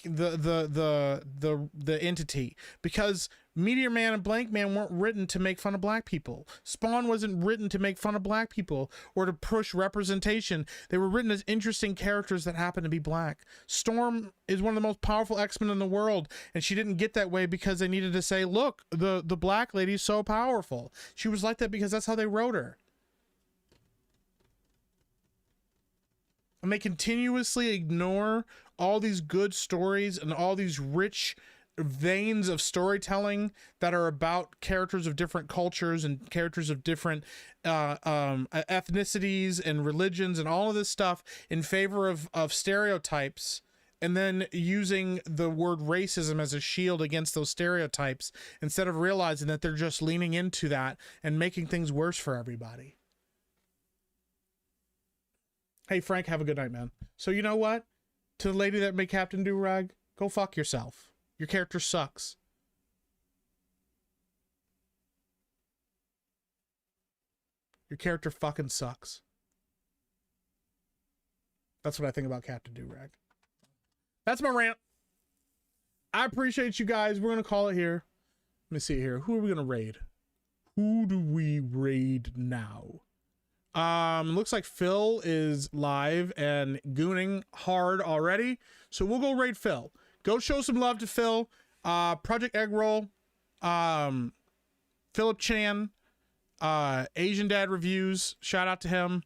entity. Because Meteor Man and Blank Man weren't written to make fun of black people. Spawn wasn't written to make fun of black people or to push representation. They were written as interesting characters that happen to be black. Storm is one of the most powerful X-Men in the world, and she didn't get that way because they needed to say, look, the black lady's so powerful. She was like that because that's how they wrote her. And they continuously ignore all these good stories and all these rich veins of storytelling that are about characters of different cultures and characters of different ethnicities and religions and all of this stuff in favor of stereotypes, and then using the word racism as a shield against those stereotypes instead of realizing that they're just leaning into that and making things worse for everybody. Hey, Frank, have a good night, man. So you know what? To the lady that made Captain Do-Rag, go fuck yourself. Your character sucks. Your character fucking sucks. That's what I think about Captain Do-Rag. That's my rant. I appreciate you guys. We're going to call it here. Let me see here. Who are we going to raid? Who do we raid now? Looks like Phil is live and gooning hard already. So we'll go raid Phil. Go show some love to Phil. Project Eggroll, Philip Chan, Asian Dad Reviews. Shout out to him.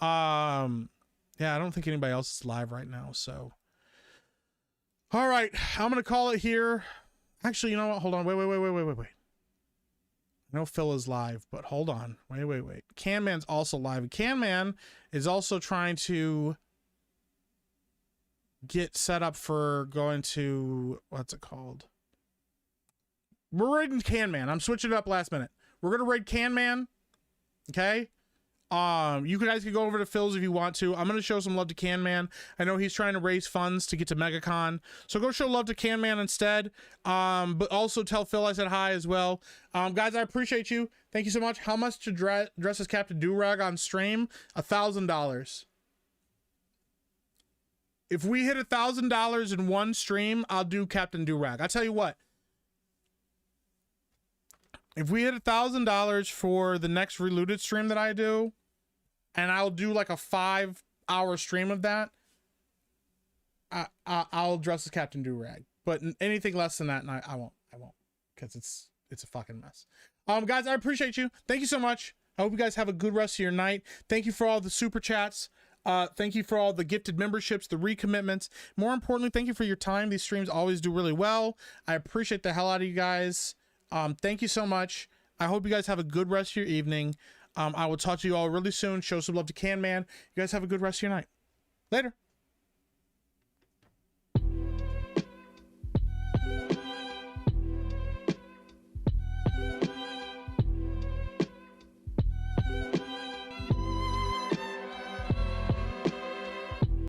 Yeah, I don't think anybody else is live right now. So, all right, I'm gonna call it here. Actually, you know what? Hold on. Wait. I know Phil is live, but hold on. Wait. Can Man's also live. Can Man is also trying to get set up for going to, what's it called? We're raiding Can Man. I'm switching it up last minute. We're gonna raid Can Man. Okay. You guys can go over to Phil's if you want to. I'm gonna show some love to Can Man. I know he's trying to raise funds to get to MegaCon, so go show love to Can Man instead. But also tell Phil I said hi as well. Guys, I appreciate you. Thank you so much. How much to dress as Captain Durag on stream? $1,000. If we hit $1,000 in one stream, I'll do Captain Durag. I tell you what. If we hit $1,000 for the next Relooted stream that I do, and I'll do like a 5-hour stream of that, I'll dress as Captain Durag. But anything less than that, and I won't, because it's a fucking mess. Guys, I appreciate you. Thank you so much. I hope you guys have a good rest of your night. Thank you for all the super chats. Thank you for all the gifted memberships, the recommitments. More importantly, thank you for your time. These streams always do really well. I appreciate the hell out of you guys. Thank you so much. I hope you guys have a good rest of your evening. I will talk to you all really soon. Show some love to Can Man. You guys have a good rest of your night. Later.